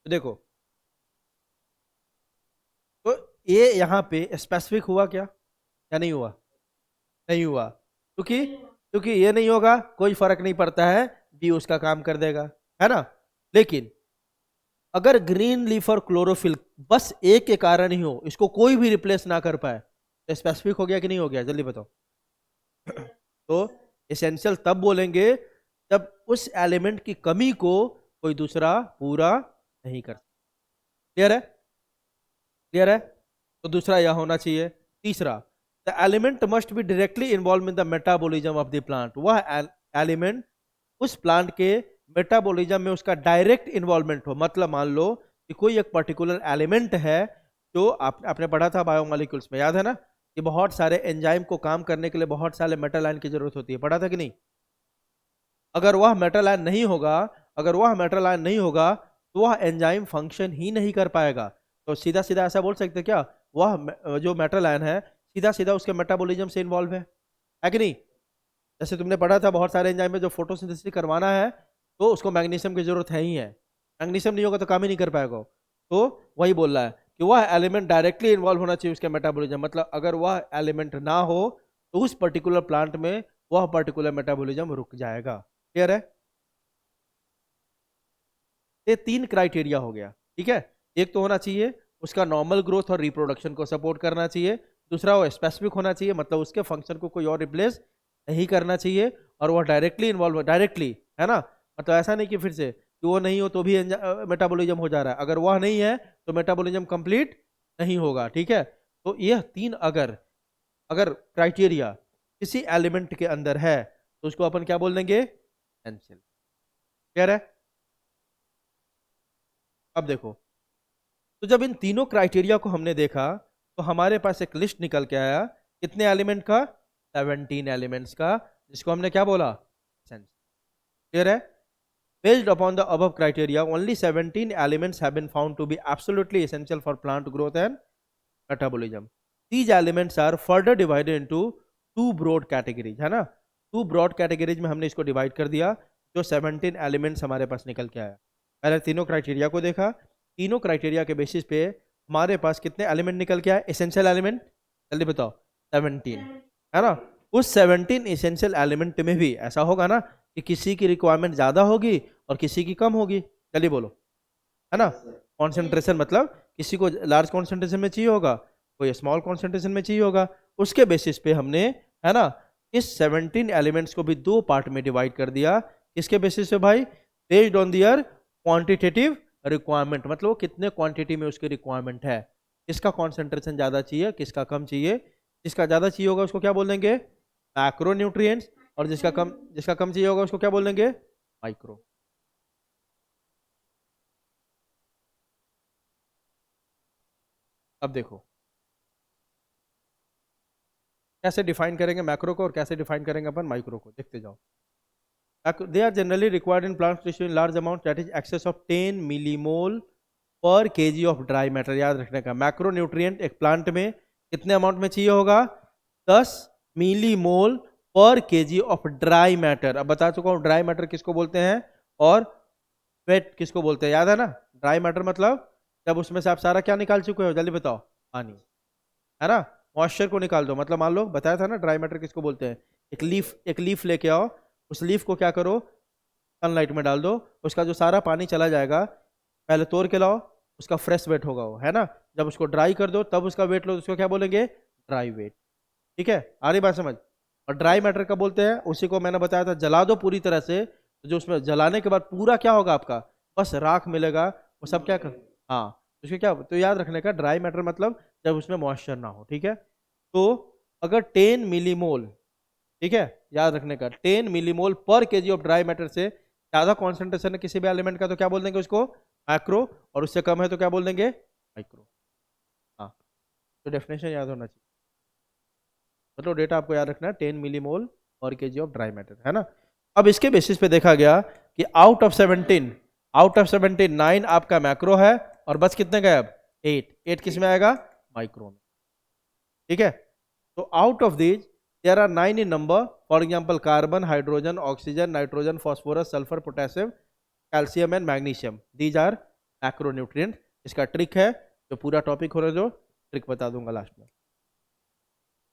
तो देखो, तो ये यहाँ पे स्पेसिफिक हुआ क्या या नहीं हुआ, नहीं हुआ, क्योंकि क्योंकि ये नहीं होगा कोई फर्क नहीं पड़ता है, बी उसका काम कर देगा, है ना। लेकिन अगर ग्रीन लीफ और क्लोरोफिल बस एक के कारण ही हो, इसको कोई भी रिप्लेस ना कर पाए, तो स्पेसिफिक हो गया कि नहीं हो गया जल्दी बताओ। तो एसेंशियल तब बोलेंगे जब उस एलिमेंट की कमी को कोई दूसरा पूरा नहीं कर सकता। क्लियर है, क्लियर है। तो दूसरा यह होना चाहिए। तीसरा, the element must be directly involve in the metabolism of the plant, वह एलिमेंट उस प्लांट के मेटाबॉलिज्म में उसका डायरेक्ट इन्वॉल्वमेंट हो। मतलब मान लो कि कोई एक पर्टिकुलर एलिमेंट है जो आपने पढ़ा था बायोमोलिक्यूल्स में, याद है ना, कि बहुत सारे एंजाइम को काम करने के लिए बहुत सारे मेटल आयन की जरूरत होती है, पढ़ा था कि नहीं। अगर वह मेटल आयन नहीं होगा, अगर वह मेटल आयन नहीं होगा तो वह एंजाइम फंक्शन ही नहीं कर पाएगा। तो सीधा सीधा ऐसा बोल सकते क्या, जो मेटल आयन है सीधा सीधा उसके मेटाबॉलिज्म से इन्वॉल्व है कि नहीं। जैसे तुमने पढ़ा था बहुत सारे एंजाइम में जो फोटोसिंथेसिस करवाना है तो उसको मैग्नीशियम की जरूरत है ही है, मैग्नीशियम नहीं होगा तो काम ही नहीं कर पाएगा। तो वही बोल रहा है कि वह एलिमेंट डायरेक्टली इन्वॉल्व होना चाहिए उसके मेटाबॉलिज्म, मतलब अगर वह एलिमेंट ना हो तो उस पर्टिकुलर प्लांट में वह पर्टिकुलर मेटाबॉलिज्म रुक जाएगा। क्लियर है। ये तीन क्राइटेरिया हो गया, ठीक है। एक तो होना चाहिए उसका नॉर्मल ग्रोथ और रिप्रोडक्शन को सपोर्ट करना चाहिए, दूसरा वो स्पेसिफिक होना चाहिए, मतलब उसके फंक्शन को कोई और रिप्लेस नहीं करना चाहिए, और वह डायरेक्टली इन्वॉल्व डायरेक्टली, है ना। मतलब ऐसा नहीं कि फिर से कि वो नहीं हो तो भी मेटाबॉलिज्म हो जा रहा है, अगर वह नहीं है तो मेटाबॉलिज्म कंप्लीट नहीं होगा, ठीक है। तो यह तीन अगर अगर क्राइटेरिया किसी एलिमेंट के अंदर है तो उसको अपन क्या बोल देंगे, एसेंशियल। क्लियर है। अब देखो, तो जब इन तीनों क्राइटेरिया को हमने देखा तो हमारे पास एक लिस्ट निकल के आया, कितने एलिमेंट का, 17 एलिमेंट्स का, जिसको हमने क्या बोला, क्लियर है। Based upon the above criteria, only 17 elements have been found to be absolutely essential for plant growth and metabolism. These elements are further divided into two broad categories, है ना। To broad categories में हमने इसको divide कर दिया, जो 17 elements हमारे पास निकल के आया। पहले तीनों क्राइटेरिया को देखा, तीनों क्राइटेरिया के बेसिस पे हमारे पास कितने एलिमेंट निकल के आए, एसेंशियल एलिमेंट, जल्दी बताओ, 17, है ना। उस 17 एसेंशियल एलिमेंट में भी ऐसा होगा ना कि किसी की रिक्वायरमेंट ज़्यादा होगी और किसी की कम होगी, चलिए बोलो, है ना। कॉन्सेंट्रेशन मतलब किसी को लार्ज कॉन्सेंट्रेशन में चाहिए होगा, कोई स्मॉल कॉन्सेंट्रेशन में चाहिए होगा। उसके बेसिस पे हमने, है ना, इस 17 एलिमेंट्स को भी दो पार्ट में डिवाइड कर दिया। किसके बेसिस पे भाई, based on their quantitative requirement, मतलब वो कितने क्वांटिटी में उसकी रिक्वायरमेंट है, किसका कॉन्सेंट्रेशन ज़्यादा चाहिए किसका कम चाहिए। जिसका ज़्यादा चाहिए होगा उसको क्या बोल देंगे, मैक्रो न्यूट्रिएंट्स, और जिसका कम चाहिए होगा उसको क्या बोल देंगे, माइक्रो। अब देखो कैसे डिफाइन करेंगे मैक्रो को और कैसे डिफाइन करेंगे अपन माइक्रो को, देखते जाओ। They are generally required in plants tissue in large amount, that is excess of 10 millimole per kg of dry matter. याद रखने का, मैक्रो न्यूट्रिएंट एक प्लांट में कितने अमाउंट में चाहिए होगा, 10 millimole per kg of dry matter. अब बता चुका हूँ ड्राई मैटर किसको बोलते हैं और वेट किसको बोलते हैं, याद है ना। ड्राई मैटर मतलब जब उसमें से आप सारा क्या निकाल चुके हो, जल्दी बताओ, पानी, है ना। मॉइस्चर को निकाल दो, मतलब मान लो बताया था ना ड्राई मैटर किसको बोलते हैं। एक लीफ लेके आओ, उस लीफ को क्या करो, सनलाइट में डाल दो, उसका जो सारा पानी चला जाएगा, पहले तोड़ के लाओ, उसका फ्रेश वेट होगा वो, है ना। जब उसको ड्राई कर दो तब उसका वेट लो, तो उसको क्या बोलेंगे, ड्राई वेट। ठीक है, आ रही बात समझ। और ड्राई मैटर का बोलते हैं, उसी को मैंने बताया था, जला दो पूरी तरह से, तो जो उसमें जलाने के बाद पूरा क्या होगा आपका, बस राख मिलेगा, वो सब क्या कर, हाँ, उसके क्या, तो याद रखने का ड्राई मैटर मतलब जब उसमें मॉइस्चर ना हो, ठीक है। तो अगर 10 मिलीमोल, ठीक है, याद रखने का 10 millimole per kg of dry matter से ज्यादा कॉन्सेंट्रेशन है किसी भी एलिमेंट का, तो क्या बोल देंगे उसको, मैक्रो, और उससे कम है तो क्या बोल देंगे, माइक्रो। हाँ, तो डेफिनेशन याद होना चाहिए, मतलब डेटा आपको याद रखना है, 10 millimole per kg of dry matter, है ना। अब इसके बेसिस पे देखा गया कि आउट ऑफ 17 9 आपका मैक्रो है, और बस कितने गए अब, 8 किस में आएगा, माइक्रो में, ठीक है। तो out of these there are 9 in number, for example carbon, hydrogen, oxygen, nitrogen, phosphorus, sulphur, potassium, calcium and magnesium, these are macronutrient. इसका ट्रिक है, जो पूरा टॉपिक हो रहा है, जो ट्रिक बता दूंगा लास्ट में।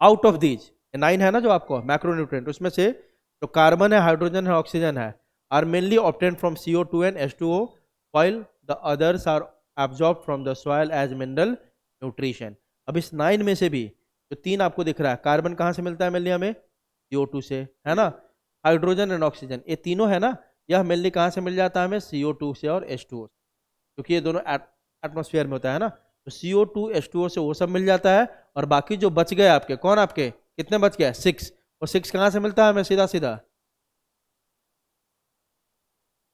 आउट ऑफ दीज 9 है ना जो आपको मैक्रोन्यूट्रिएंट, उसमें से जो कार्बन है, हाइड्रोजन है, ऑक्सीजन है, are mainly obtained from CO2 and H2O, while the others are absorbed from the soil as mineral nutrition। अब इस 9 में से भी जो 3 आपको दिख रहा है, कार्बन कहाँ से मिलता है मेनली हमें, CO2 से, है ना। हाइड्रोजन एंड ऑक्सीजन, ये तीनों है ना, यह मेनली कहाँ से मिल जाता है हमें, CO2 से और H2O से, क्योंकि ये दोनों एटमोस्फेयर में होता है ना। तो CO2 H2O से वो सब मिल जाता है, और बाकी जो बच गए आपके, कौन आपके कितने बच गए, 6, और 6 कहाँ से मिलता है हमें, सीधा सीधा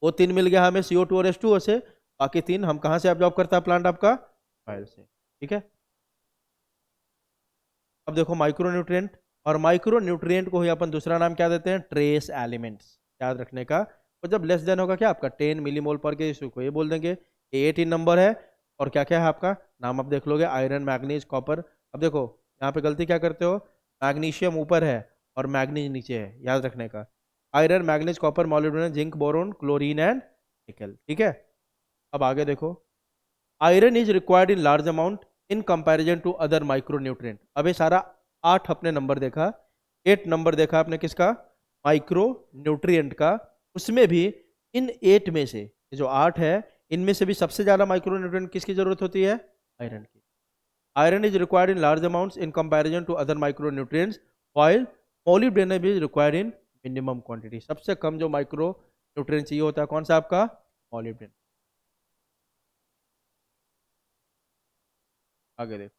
वो 3 मिल गया हमें CO2 और H2O से, बाकी 3 हम कहाँ से एब्जॉर्ब करता है प्लांट आपका, फाइल से, ठीक है। अब देखो माइक्रोन्यूट्रिएंट, और माइक्रोन्यूट्रिएंट को ही अपन दूसरा नाम क्या देते हैं, ट्रेस एलिमेंट्स, याद रखने का। और जब लेस देन होगा क्या आपका 10 मिलीमोल पर के को ये बोल देंगे, 18 नंबर है, और क्या क्या है आपका नाम, आप देख लोगे, आयरन, मैग्नीज, कॉपर। अब देखो यहाँ पे गलती क्या करते हो, मैग्नीशियम ऊपर है और मैग्नीज नीचे है, याद रखने का, iron, manganese, copper, molybdenum, zinc, boron, chlorine and nickel, ठीक है। अब आगे देखो, iron is required in large amount in comparison to other micronutrient. अब ये सारा 8 अपने नंबर देखा, 8 नंबर देखा आपने किसका, माइक्रो न्यूट्रिएंट का। उसमें भी इन 8 में से ये जो 8 है, इनमें से भी सबसे ज्यादा माइक्रो न्यूट्रिएंट किसकी जरूरत होती है, आयरन की। Iron is required in large amounts in comparison to other micro nutrients, while molybdenum is required in minimum quantity. सबसे कम जो माइक्रो न्यूट्रिएंट चाहिए होता है कौन सा आपका, मोलिब्डेनम। आगे देखो,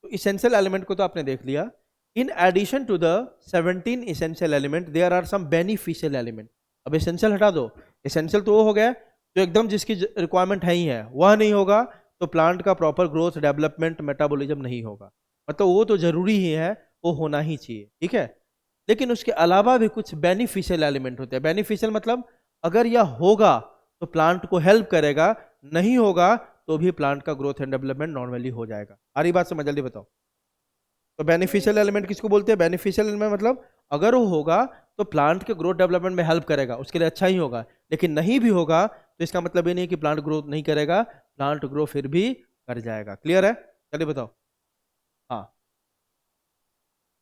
तो इसेंशियल एलिमेंट को तो आपने देख लिया। In addition to the 17 essential element there are some beneficial element. अब इसेंशियल हटा दो, इसेंशियल तो वो हो गया जो एकदम जिसकी रिक्वायरमेंट है ही है, वह नहीं होगा तो प्लांट का प्रॉपर ग्रोथ, डेवलपमेंट, मेटाबॉलिज्म नहीं होगा, मतलब वो तो जरूरी ही है, वो होना ही चाहिए, ठीक है। लेकिन उसके अलावा भी कुछ बेनिफिशियल एलिमेंट होते हैं। बेनिफिशियल मतलब अगर यह होगा तो प्लांट को हेल्प करेगा, नहीं होगा तो भी प्लांट का ग्रोथ एंड डेवलपमेंट नॉर्मली हो जाएगा। सारी बात समझ, जल्दी बताओ। तो बेनिफिशियल एलिमेंट किसको बोलते हैं, बेनिफिशियल एलिमेंट मतलब अगर वो होगा तो प्लांट के ग्रोथ डेवलपमेंट में हेल्प करेगा, उसके लिए अच्छा ही होगा। लेकिन नहीं भी होगा तो इसका मतलब ये नहीं कि प्लांट ग्रोथ नहीं करेगा, प्लांट ग्रो फिर भी कर जाएगा। क्लियर है, चलिए बताओ। हाँ,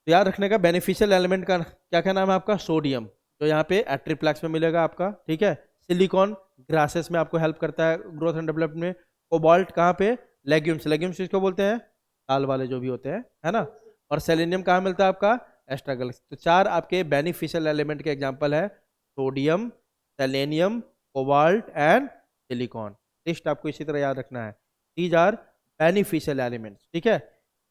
तो याद रखने का बेनिफिशियल एलिमेंट का क्या क्या नाम है आपका, सोडियम, जो यहाँ पे एट्रिप्लेक्स में मिलेगा आपका, ठीक है। सिलिकॉन ग्रासेस में आपको हेल्प करता है ग्रोथ एंड डेवलपमेंट में। कोबाल्ट कहाँ पे, लेग्यूम्स, लेग्यूम्स किसको बोलते हैं, दाल वाले जो भी होते हैं, है ना। और सेलेनियम कहाँ मिलता है आपका, एस्ट्रागल। तो 4 आपके बेनिफिशियल एलिमेंट के एग्जाम्पल है, sodium, selenium, cobalt and silicon. List आपको इसी तरह याद रखना है, दीज आर बेनिफिशियल एलिमेंट्स, ठीक है।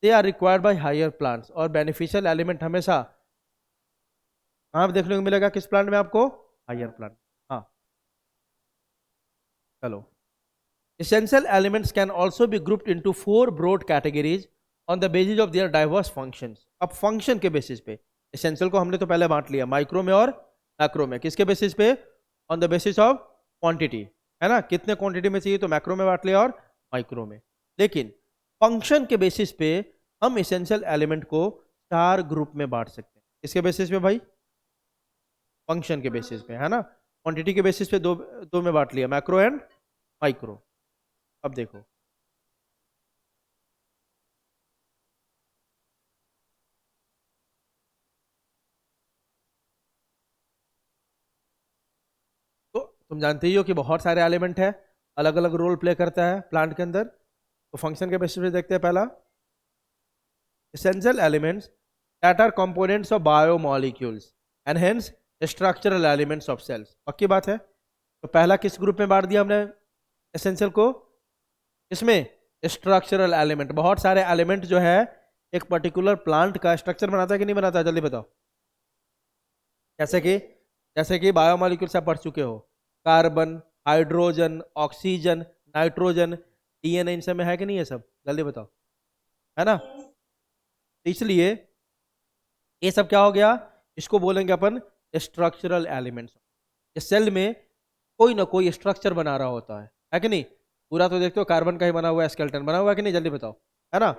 They are required by higher plants. और बेनिफिशियल एलिमेंट हमेशा कहाँ पे देखने को मिलेगा, किस प्लांट में आपको, हायर प्लांट। हाँ, चलो। Essential elements can also be grouped into 4 broad categories on the basis of their diverse functions। अब फंक्शन के बेसिस पे एसेंशियल को हमने तो पहले बांट लिया माइक्रो में और मैक्रो में, किसके बेसिस पे, on the basis of quantity, है ना, कितने क्वांटिटी में चाहिए तो मैक्रो में बांट लिया और माइक्रो में। लेकिन फंक्शन के बेसिस पे हम एसेंशियल एलिमेंट को 4 ग्रुप में बांट सकते हैं। किसके बेसिस पे भाई, फंक्शन के बेसिस पे, है ना। क्वांटिटी के बेसिस पे दो दो में बांट लिया, मैक्रो एंड माइक्रो। अब देखो, तो तुम जानते ही हो कि बहुत सारे एलिमेंट है, अलग अलग रोल प्ले करता है प्लांट के अंदर। तो फंक्शन के बेसिस पे देखते हैं, पहला essential elements that are components of biomolecules and hence structural elements of cells। पक्की बात है। तो पहला किस ग्रुप में बांट दिया हमने एसेंशियल को? इसमें स्ट्रक्चरल एलिमेंट। बहुत सारे एलिमेंट जो है एक पर्टिकुलर प्लांट का स्ट्रक्चर बनाता है कि नहीं बनाता है, जल्दी बताओ। जैसे कि बायोमोलिक्यूल्स आप पढ़ चुके हो, carbon, hydrogen, oxygen, nitrogen, DNA in सब में है कि नहीं ये सब, जल्दी बताओ, है ना? तो इसलिए ये सब क्या हो गया, इसको बोलेंगे अपन स्ट्रक्चरल एलिमेंट्स। ये सेल में कोई ना कोई स्ट्रक्चर बना रहा होता है कि नहीं? पूरा तो देखते हो कार्बन का ही बना हुआ है, स्केलेटन बना हुआ है कि नहीं, जल्दी बताओ, है ना?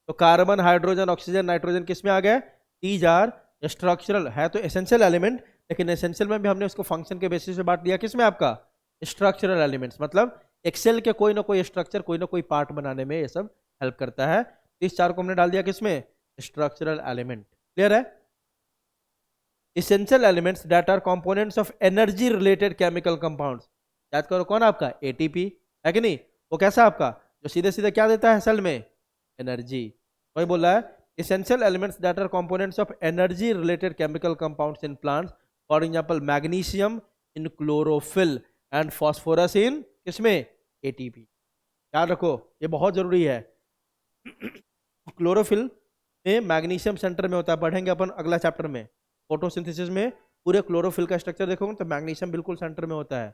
तो कार्बन, हाइड्रोजन, ऑक्सीजन, नाइट्रोजन किस में आ गए? These are structural. है तो एसेंशियल एलिमेंट, लेकिन एसेंशियल में भी हमने उसको फंक्शन के बेसिस पे बांट दिया, किसमें आपका? Structural elements. मतलब एक्सेल के कोई ना कोई स्ट्रक्चर, कोई ना कोई पार्ट बनाने में ये सब हेल्प करता है। इस चार को हमने डाल दिया किसमें? Structural element. क्लियर है? essential elements that are components of energy related chemical compounds। याद करो कौन आपका? एटीपी, है कि नहीं? वो कैसा आपका? जो सीधे सीधे क्या देता है सेल में? एनर्जी। वही बोल रहा है essential elements that are components of energy related chemical compounds in plants, for example magnesium in chlorophyll and phosphorus in किसमें? एटीपी। याद रखो ये बहुत जरूरी है। क्लोरोफिल में मैग्नीशियम सेंटर में होता है, पढ़ेंगे अपन अगला चैप्टर में। फोटोसिंथेसिस में पूरे क्लोरोफिल का स्ट्रक्चर देखोगे तो मैग्नीशियम बिल्कुल सेंटर में होता है,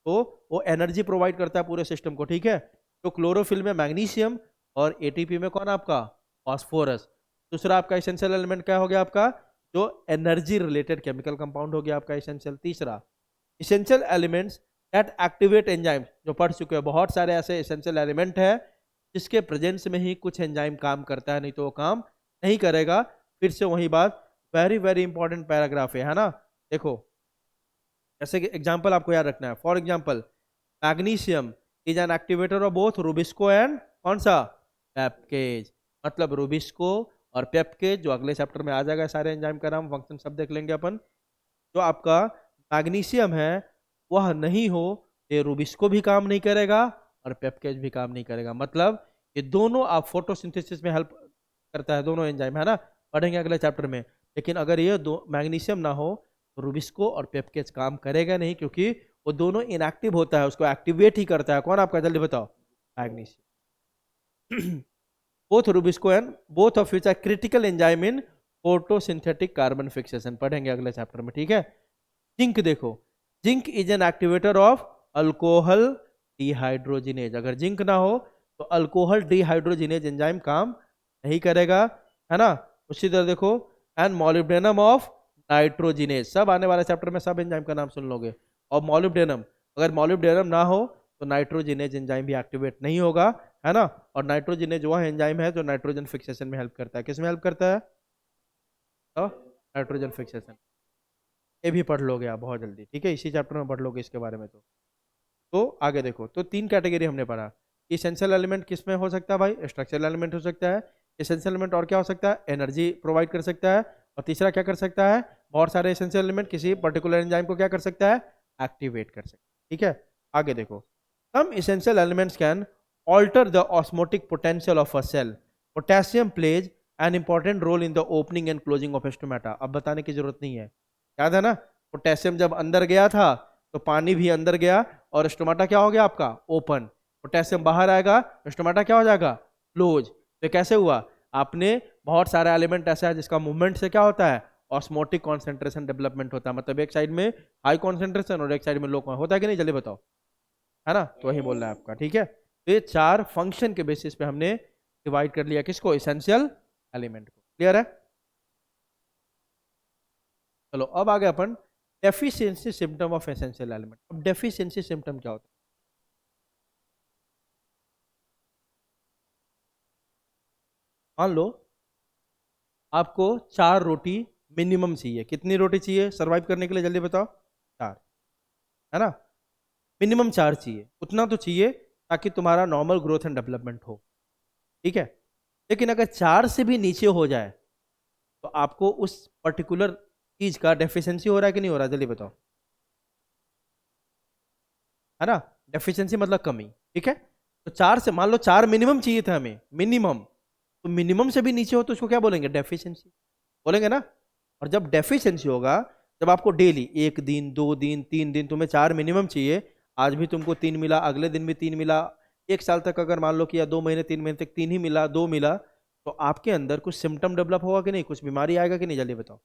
तो वो एनर्जी प्रोवाइड करता है पूरे सिस्टम को। ठीक है, तो क्लोरोफिल में मैग्नीशियम और एटीपी में कौन आपका? फास्फोरस। दूसरा आपका एसेंशियल एलिमेंट क्या हो गया आपका? जो एनर्जी रिलेटेड केमिकल कंपाउंड हो गया आपका एसेंशियल। तीसरा essential elements that activate enzyme, जो पढ़ चुके हो, बहुत सारे ऐसे एसेंशियल एलिमेंट है जिसके प्रेजेंस में ही कुछ एंजाइम काम करता है, नहीं तो वो काम नहीं करेगा। फिर से वही बात, वेरी वेरी इंपॉर्टेंट पैराग्राफ है ना? देखो जैसे कि एग्जांपल आपको याद रखना है। For example magnesium is an activator of both rubisco and कौन सा? पेप्केज। मतलब रुबिस्को और पेप्केज, जो अगले चैप्टर में आ जाएगा, सारे एंजाइम का नाम, फंक्शन सब देख लेंगे अपन। जो आपका मैग्नीशियम है वह नहीं हो, ये रुबिस्को भी काम नहीं करेगा और पेप्केज भी काम नहीं करेगा। मतलब ये दोनों आप फोटोसिंथेसिस में हेल्प करता है, दोनों एंजाइम, है ना? पढ़ेंगे अगले चैप्टर में। लेकिन अगर ये दो मैग्नीशियम ना हो तो रुबिस्को और पेप्केज काम करेगा नहीं, क्योंकि वो दोनों इनएक्टिव होता है, उसको एक्टिवेट ही करता है कौन आपका? जल्दी बताओ। Magnesium. Both rubisco and both of which are critical enzyme in photosynthetic carbon fixation, पढ़ेंगे अगले चैप्टर में। ठीक है, जिंक देखो, zinc is an activator of alcohol dehydrogenase. अगर जिंक ना हो तो अल्कोहल डिहाइड्रोजिनेज एंजाइम काम नहीं करेगा, है ना? उसी तरह देखो एंड मॉलिब्डेनम ऑफ नाइट्रोजिनेज, सब आने वाले चैप्टर में सब एंजाइम का नाम सुन लोगे। और मॉलिब्डेनम, अगर मॉलिब्डेनम ना हो तो नाइट्रोजिनेज एंजाइम भी एक्टिवेट नहीं होगा, है ना? और नाइट्रोजिनेज वह एंजाइम है जो नाइट्रोजन फिक्सेशन में हेल्प करता है। किस में हेल्प करता है? तो नाइट्रोजन फिक्सेशन। ये भी पढ़ लोगे आप बहुत जल्दी, ठीक है? इसी चैप्टर में पढ़ लोगे इसके बारे में। तो आगे देखो, तो तीन कैटेगरी हमने पढ़ा। इसेंशियल एलिमेंट किस में हो सकता है भाई? स्ट्रक्चरल एलिमेंट हो सकता है। एसेंशियल एलिमेंट और क्या हो सकता है? एनर्जी प्रोवाइड कर सकता है। और तीसरा क्या कर सकता है? बहुत सारे एसेंशियल एलिमेंट किसी पर्टिकुलर एंजाइम को क्या कर सकता है? एक्टिवेट कर सकता है। ठीक है, आगे देखो, some essential elements can alter the osmotic potential of a cell. Potassium plays an important role in the opening and closing of stomata. अब बताने की जरूरत नहीं है, याद है ना? पोटेशियम जब अंदर गया था तो पानी भी अंदर गया और स्टोमेटा क्या हो गया आपका? ओपन। पोटेशियम बाहर आएगा, स्टोमेटा क्या हो जाएगा? क्लोज। तो कैसे हुआ? आपने बहुत सारा एलिमेंट ऐसा है जिसका मूवमेंट से क्या होता है? ऑस्मोटिक कॉन्सेंट्रेशन डेवलपमेंट होता है। मतलब एक साइड में हाई कॉन्सेंट्रेशन और एक साइड में लो होता है कि नहीं, जल्दी बताओ, है ना? तो वही बोल रहा है आपका। ठीक है, तो ये चार फंक्शन के बेसिस पे हमने डिवाइड कर लिया किसको? एसेंशियल एलिमेंट को। क्लियर है? चलो अब आगे अपन deficiency symptom of essential element. अब डेफिशिएंसी सिम्टम क्या होता है? मान लो आपको 4 रोटी मिनिमम चाहिए। कितनी रोटी चाहिए सरवाइव करने के लिए, जल्दी बताओ? 4, है ना? मिनिमम 4 चाहिए, उतना तो चाहिए ताकि तुम्हारा नॉर्मल ग्रोथ एंड डेवलपमेंट हो। ठीक है, लेकिन अगर 4 से भी नीचे हो जाए तो आपको उस पर्टिकुलर चीज का डेफिशिएंसी हो रहा है कि नहीं हो रहा है, जल्दी बताओ, है ना? डेफिशिएंसी मतलब कमी। ठीक है, तो 4 से, मान लो 4 मिनिमम चाहिए था हमें, मिनिमम, तो मिनिमम से भी नीचे हो तो उसको क्या बोलेंगे? डेफिशिएंसी बोलेंगे ना। और जब डेफिशिएंसी होगा, जब आपको डेली 1 दिन 2 दिन 3 दिन तुम्हें 4 मिनिमम चाहिए, आज भी तुमको 3 मिला, अगले दिन भी 3 मिला, 1 साल तक अगर मान लो कि या 2 महीने 3 महीने तक 3 ही मिला, 2 मिला, तो आपके अंदर कुछ सिम्टम डेवलप होगा कि नहीं? कुछ बीमारी आएगा कि नहीं? जल्दी बताओ।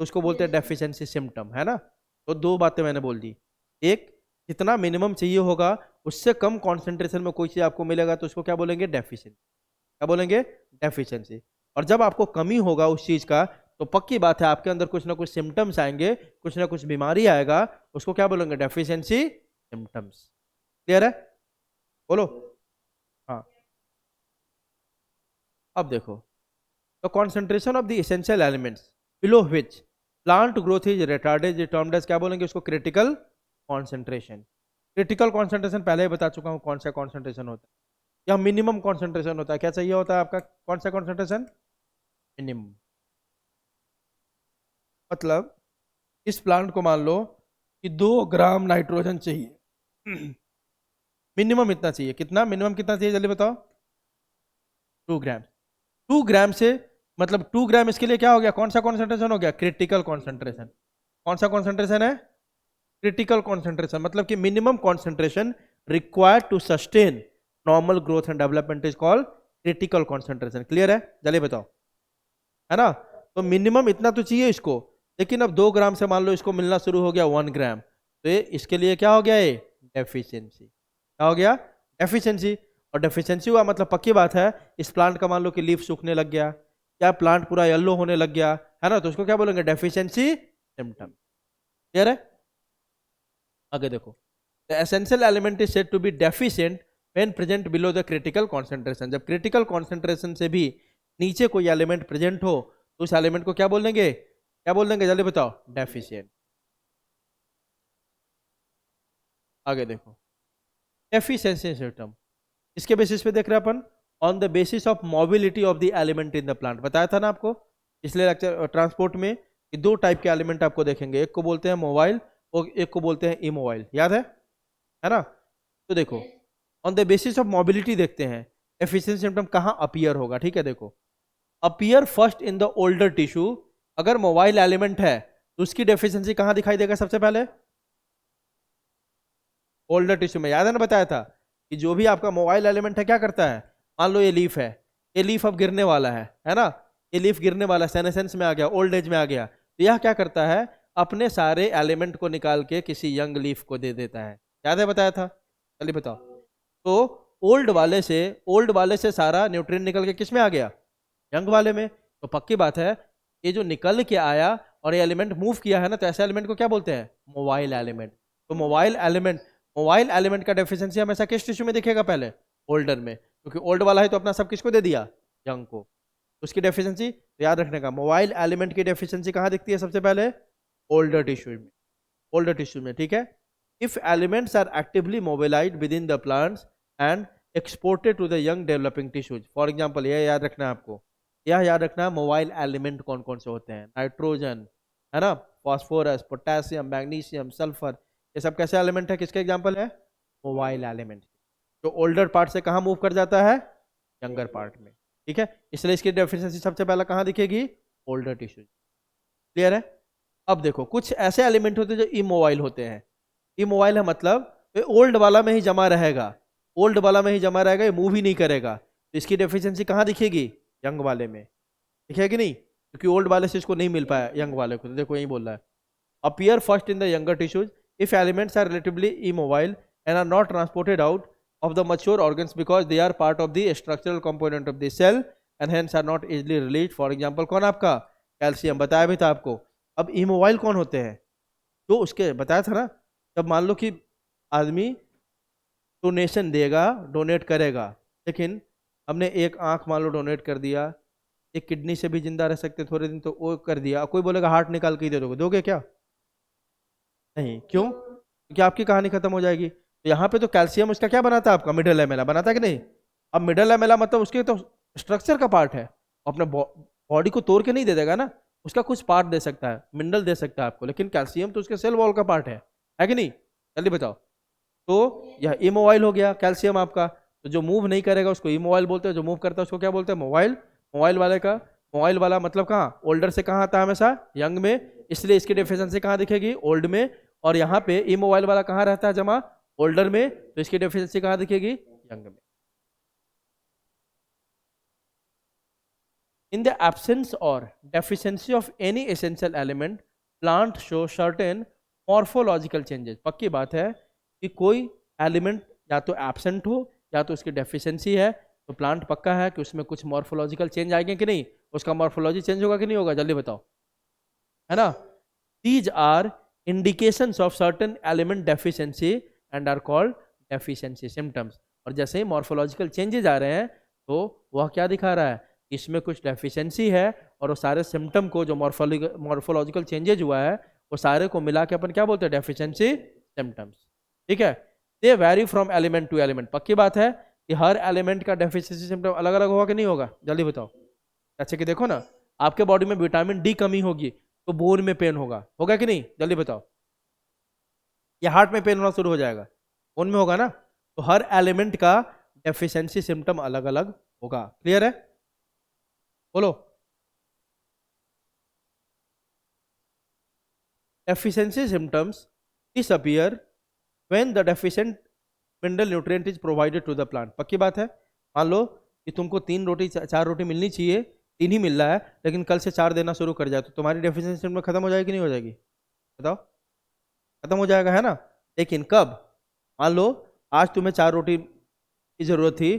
तो उसको बोलते हैं डेफिशिएंसी सिम्टम, है ना। तो 2 बातें मैंने बोल दी। एक, जितना मिनिमम चाहिए होगा उससे कम कॉन्सेंट्रेशन में कोई चीज आपको मिलेगा तो उसको क्या बोलेंगे? डेफिशिएंसी। क्या बोलेंगे? डेफिशिएंसी। और जब आपको कमी होगा उस चीज का, तो पक्की बात है आपके अंदर कुछ ना कुछ सिम्टम्स आएंगे, कुछ ना कुछ बीमारी आएगा, उसको क्या बोलेंगे? Deficiency symptoms. क्लियर है? बोलो। हाँ, अब देखो, the concentration of the essential elements below which plant growth is retarded is termed as, क्या बोलेंगे उसको? Critical concentration. क्रिटिकल कॉन्सेंट्रेशन पहले ही बता चुका हूं कौन सा कॉन्सेंट्रेशन होता है, या मिनिमम कॉन्सेंट्रेशन होता है। क्या चाहिए होता है आपका? कौन सा कॉन्सेंट्रेशन? मिनिमम। मतलब इस प्लांट को मान लो कि 2 ग्राम नाइट्रोजन चाहिए। मिनिमम इतना चाहिए। कितना मिनिमम? कितना चाहिए जल्दी बताओ? 2 ग्राम। 2 ग्राम से मतलब 2 ग्राम इसके लिए क्या हो गया? कौन सा कॉन्सेंट्रेशन हो गया? Critical concentration. कौन सा कॉन्सेंट्रेशन है? Critical concentration. मतलब कि minimum concentration required to sustain normal growth and development is called critical concentration. Clear है? जल्दी बताओ, है ना। तो मिनिमम इतना तो चाहिए इसको, लेकिन अब 2 ग्राम से मान लो इसको मिलना शुरू हो गया 1 ग्राम, तो ये इसके लिए क्या हो गया? ये डेफिशिएंसी। क्या हो गया? डेफिशिएंसी। और डेफिशिएंसी हुआ मतलब पक्की बात है इस प्लांट का मान लो कि लीफ सूखने लग गया, या प्लांट पूरा येलो होने लग गया, है ना, तो उसको क्या बोलेंगे? Deficiency symptom. क्लियर है? आगे देखो, the essential element is said to be deficient when present below the critical concentration. जब क्रिटिकल कॉन्सेंट्रेशन से भी नीचे कोई एलिमेंट प्रेजेंट हो तो उस एलिमेंट को क्या बोल देंगे? क्या बोल देंगे? जल्दी बताओ। डेफिशिएंट। आगे देखो, डेफिशिएंसी सिस्टम इसके बेसिस पे देख रहे हैं अपन, on the basis of mobility of the element in the plant. बताया था ना आपको पिछले लेक्चर ट्रांसपोर्ट में कि 2 टाइप के एलिमेंट आपको देखेंगे, एक को बोलते हैं मोबाइल और एक को बोलते हैं इमोबाइल। याद है ना। तो देखो, on the basis of mobility देखते हैं एफिशिएंसी सिम्टम कहाँ अपीयर होगा। ठीक है, देखो, appear first in the older tissue. अगर मोबाइल एलिमेंट है तो उसकी डेफिशिएंसी कहाँ दिखाई देगा? सबसे पहले ओल्डर टिश्यू में। याद है ना, बताया था कि जो भी आपका मोबाइल एलिमेंट है क्या करता है? मान लो ये लीफ है, ये लीफ अब गिरने वाला है ना, ये लीफ गिरने वाला, सेनेसेंस में आ गया, ओल्ड एज में आ गया, तो यह क्या करता है? अपने सारे एलिमेंट को निकाल के किसी यंग लीफ को दे देता है। याद है, बताया था। चलिए बताओ। तो ओल्ड वाले से सारा न्यूट्रिएंट निकल के किस में आ गया? यंग वाले में। तो पक्की बात है ये जो निकल के आया और ये एलिमेंट मूव किया है ना, तो ऐसे एलिमेंट को क्या बोलते हैं? Mobile element. तो मोबाइल एलिमेंट का डेफिशिएंसी हमेशा किस टिश्यू में दिखेगा? पहले ओल्डर में, क्योंकि ओल्ड वाला है तो अपना सब किसको दे दिया? यंग को। उसकी डेफिशिएंसी तो याद रखने का, मोबाइल एलिमेंट की डेफिशिएंसी कहाँ दिखती है? सबसे पहले ओल्डर टिश्यू में। ओल्डर टिश्यू में, ठीक है। If elements are actively mobilised within the plants and exported to the young developing tissues. For example, यह याद रखना है आपको, यह याद रखना है मोबाइल एलिमेंट कौन कौन से होते हैं। नाइट्रोजन, है ना, फास्फोरस, पोटेशियम, मैग्नीशियम, सल्फर, ये सब कैसे एलिमेंट है? किसके एग्जाम्पल है? Mobile element. जो ओल्डर पार्ट से कहाँ मूव कर जाता है? यंगर पार्ट में। ठीक है, इसलिए इसकी डेफिशिएंसी सबसे पहला कहाँ दिखेगी? Older tissue. क्लियर है? अब देखो, कुछ ऐसे एलिमेंट होते हैं जो इमोबाइल होते हैं। इमोबाइल है मतलब ये ओल्ड वाला में ही जमा रहेगा, ओल्ड वाला में ही जमा रहेगा, ये मूव ही नहीं करेगा। तो इसकी डेफिशिएंसी कहाँ दिखेगी? यंग वाले में। दिखेगी नहीं, क्योंकि ओल्ड वाले से इसको नहीं मिल पाया यंग वाले को। तो देखो यही बोल रहा है, appear first in the younger tissues if elements are relatively immobile and are not transported out of the mature organs because they are part of the structural component of the cell and hence are not easily released. For example, कौन आपका? Calcium. बताया भी था आपको। अब immobile कौन होते हैं? तो उसके बताया था ना, जब मान लो कि आदमी डोनेशन देगा, डोनेट करेगा, लेकिन हमने एक आंख मान लो डोनेट कर दिया, एक किडनी से भी जिंदा रह सकते थोड़े दिन, तो वो कर दिया, कोई बोलेगा हार्ट निकाल के ही दे दोगे, दोगे क्या? नहीं। क्यों? क्योंकि आपकी कहानी खत्म हो जाएगी। तो यहाँ पे तो कैल्शियम उसका क्या बनाता है? आपका मिडल लैमेला बनाता है कि नहीं? अब मिडल लैमेला मतलब उसके तो स्ट्रक्चर का पार्ट है, अपने बॉडी को तोड़ के नहीं दे देगा ना, उसका कुछ पार्ट दे सकता है, मिनरल दे सकता है आपको, लेकिन कैल्शियम तो उसके सेल वॉल का पार्ट है कि नहीं? जल्दी बताओ। तो यह इमोबाइल हो गया कैल्शियम आपका। तो तो जो मूव नहीं करेगा उसको इमोबाइल बोलते हैं, जो मूव करता है उसको क्या बोलते हैं? मोबाइल। मोबाइल वाला मतलब कहाँ? ओल्डर से कहाँ आता है? हमेशा यंग में, इसलिए इसकी डेफिशिएंसी कहाँ दिखेगी? ओल्ड में। और यहाँ पे इमोबाइल वाला कहाँ रहता है जमा? ओल्डर में, तो इसकी डेफिशिएंसी कहाँ दिखेगी? यंग में। In the absence or deficiency of any essential element, plant show certain morphological changes. पक्की बात है कि कोई एलिमेंट या तो एब्सेंट हो या तो उसकी डेफिशिएंसी है, तो प्लांट पक्का है कि उसमें कुछ मॉर्फोलॉजिकल चेंज आएंगे कि नहीं? उसका मॉर्फोलॉजी चेंज होगा कि नहीं होगा? जल्दी बताओ, है ना? These are indications of certain element deficiency and are called deficiency symptoms. और जैसे ही मॉर्फोलॉजिकल चेंजेज आ रहे हैं तो वह क्या दिखा रहा है? इसमें कुछ डेफिशिएंसी है, और वो सारे सिम्टम को जो मॉर्फोलॉजिकल चेंजेज हुआ है वो सारे को मिला के अपन क्या बोलते हैं? Deficiency symptoms. ठीक है, they vary from element to element. पक्की बात है कि हर एलिमेंट का डेफिशिएंसी सिम्टम अलग अलग होगा कि नहीं होगा? जल्दी बताओ। अच्छा कि देखो ना, आपके बॉडी में विटामिन डी कमी होगी तो बोन में पेन होगा कि नहीं? जल्दी बताओ। या हार्ट में पेन होना शुरू हो जाएगा? बोन में होगा ना। तो हर एलिमेंट का डेफिशिएंसी सिम्टम अलग अलग होगा। क्लियर है? बोलो। Deficiency symptoms disappear when the deficient mineral nutrient is provided to the plant. पक्की बात है। मान लो कि तुमको 4 रोटी मिलनी चाहिए, 3 ही मिल रहा है, लेकिन कल से 4 देना शुरू कर जाए तो तुम्हारी डेफिशिएंसी सिम्टम खत्म हो जाएगी कि नहीं हो जाएगी? बताओ। खत्म हो जाएगा, है ना? लेकिन कब? मान लो आज तुम्हें 4 रोटी की जरूरत थी,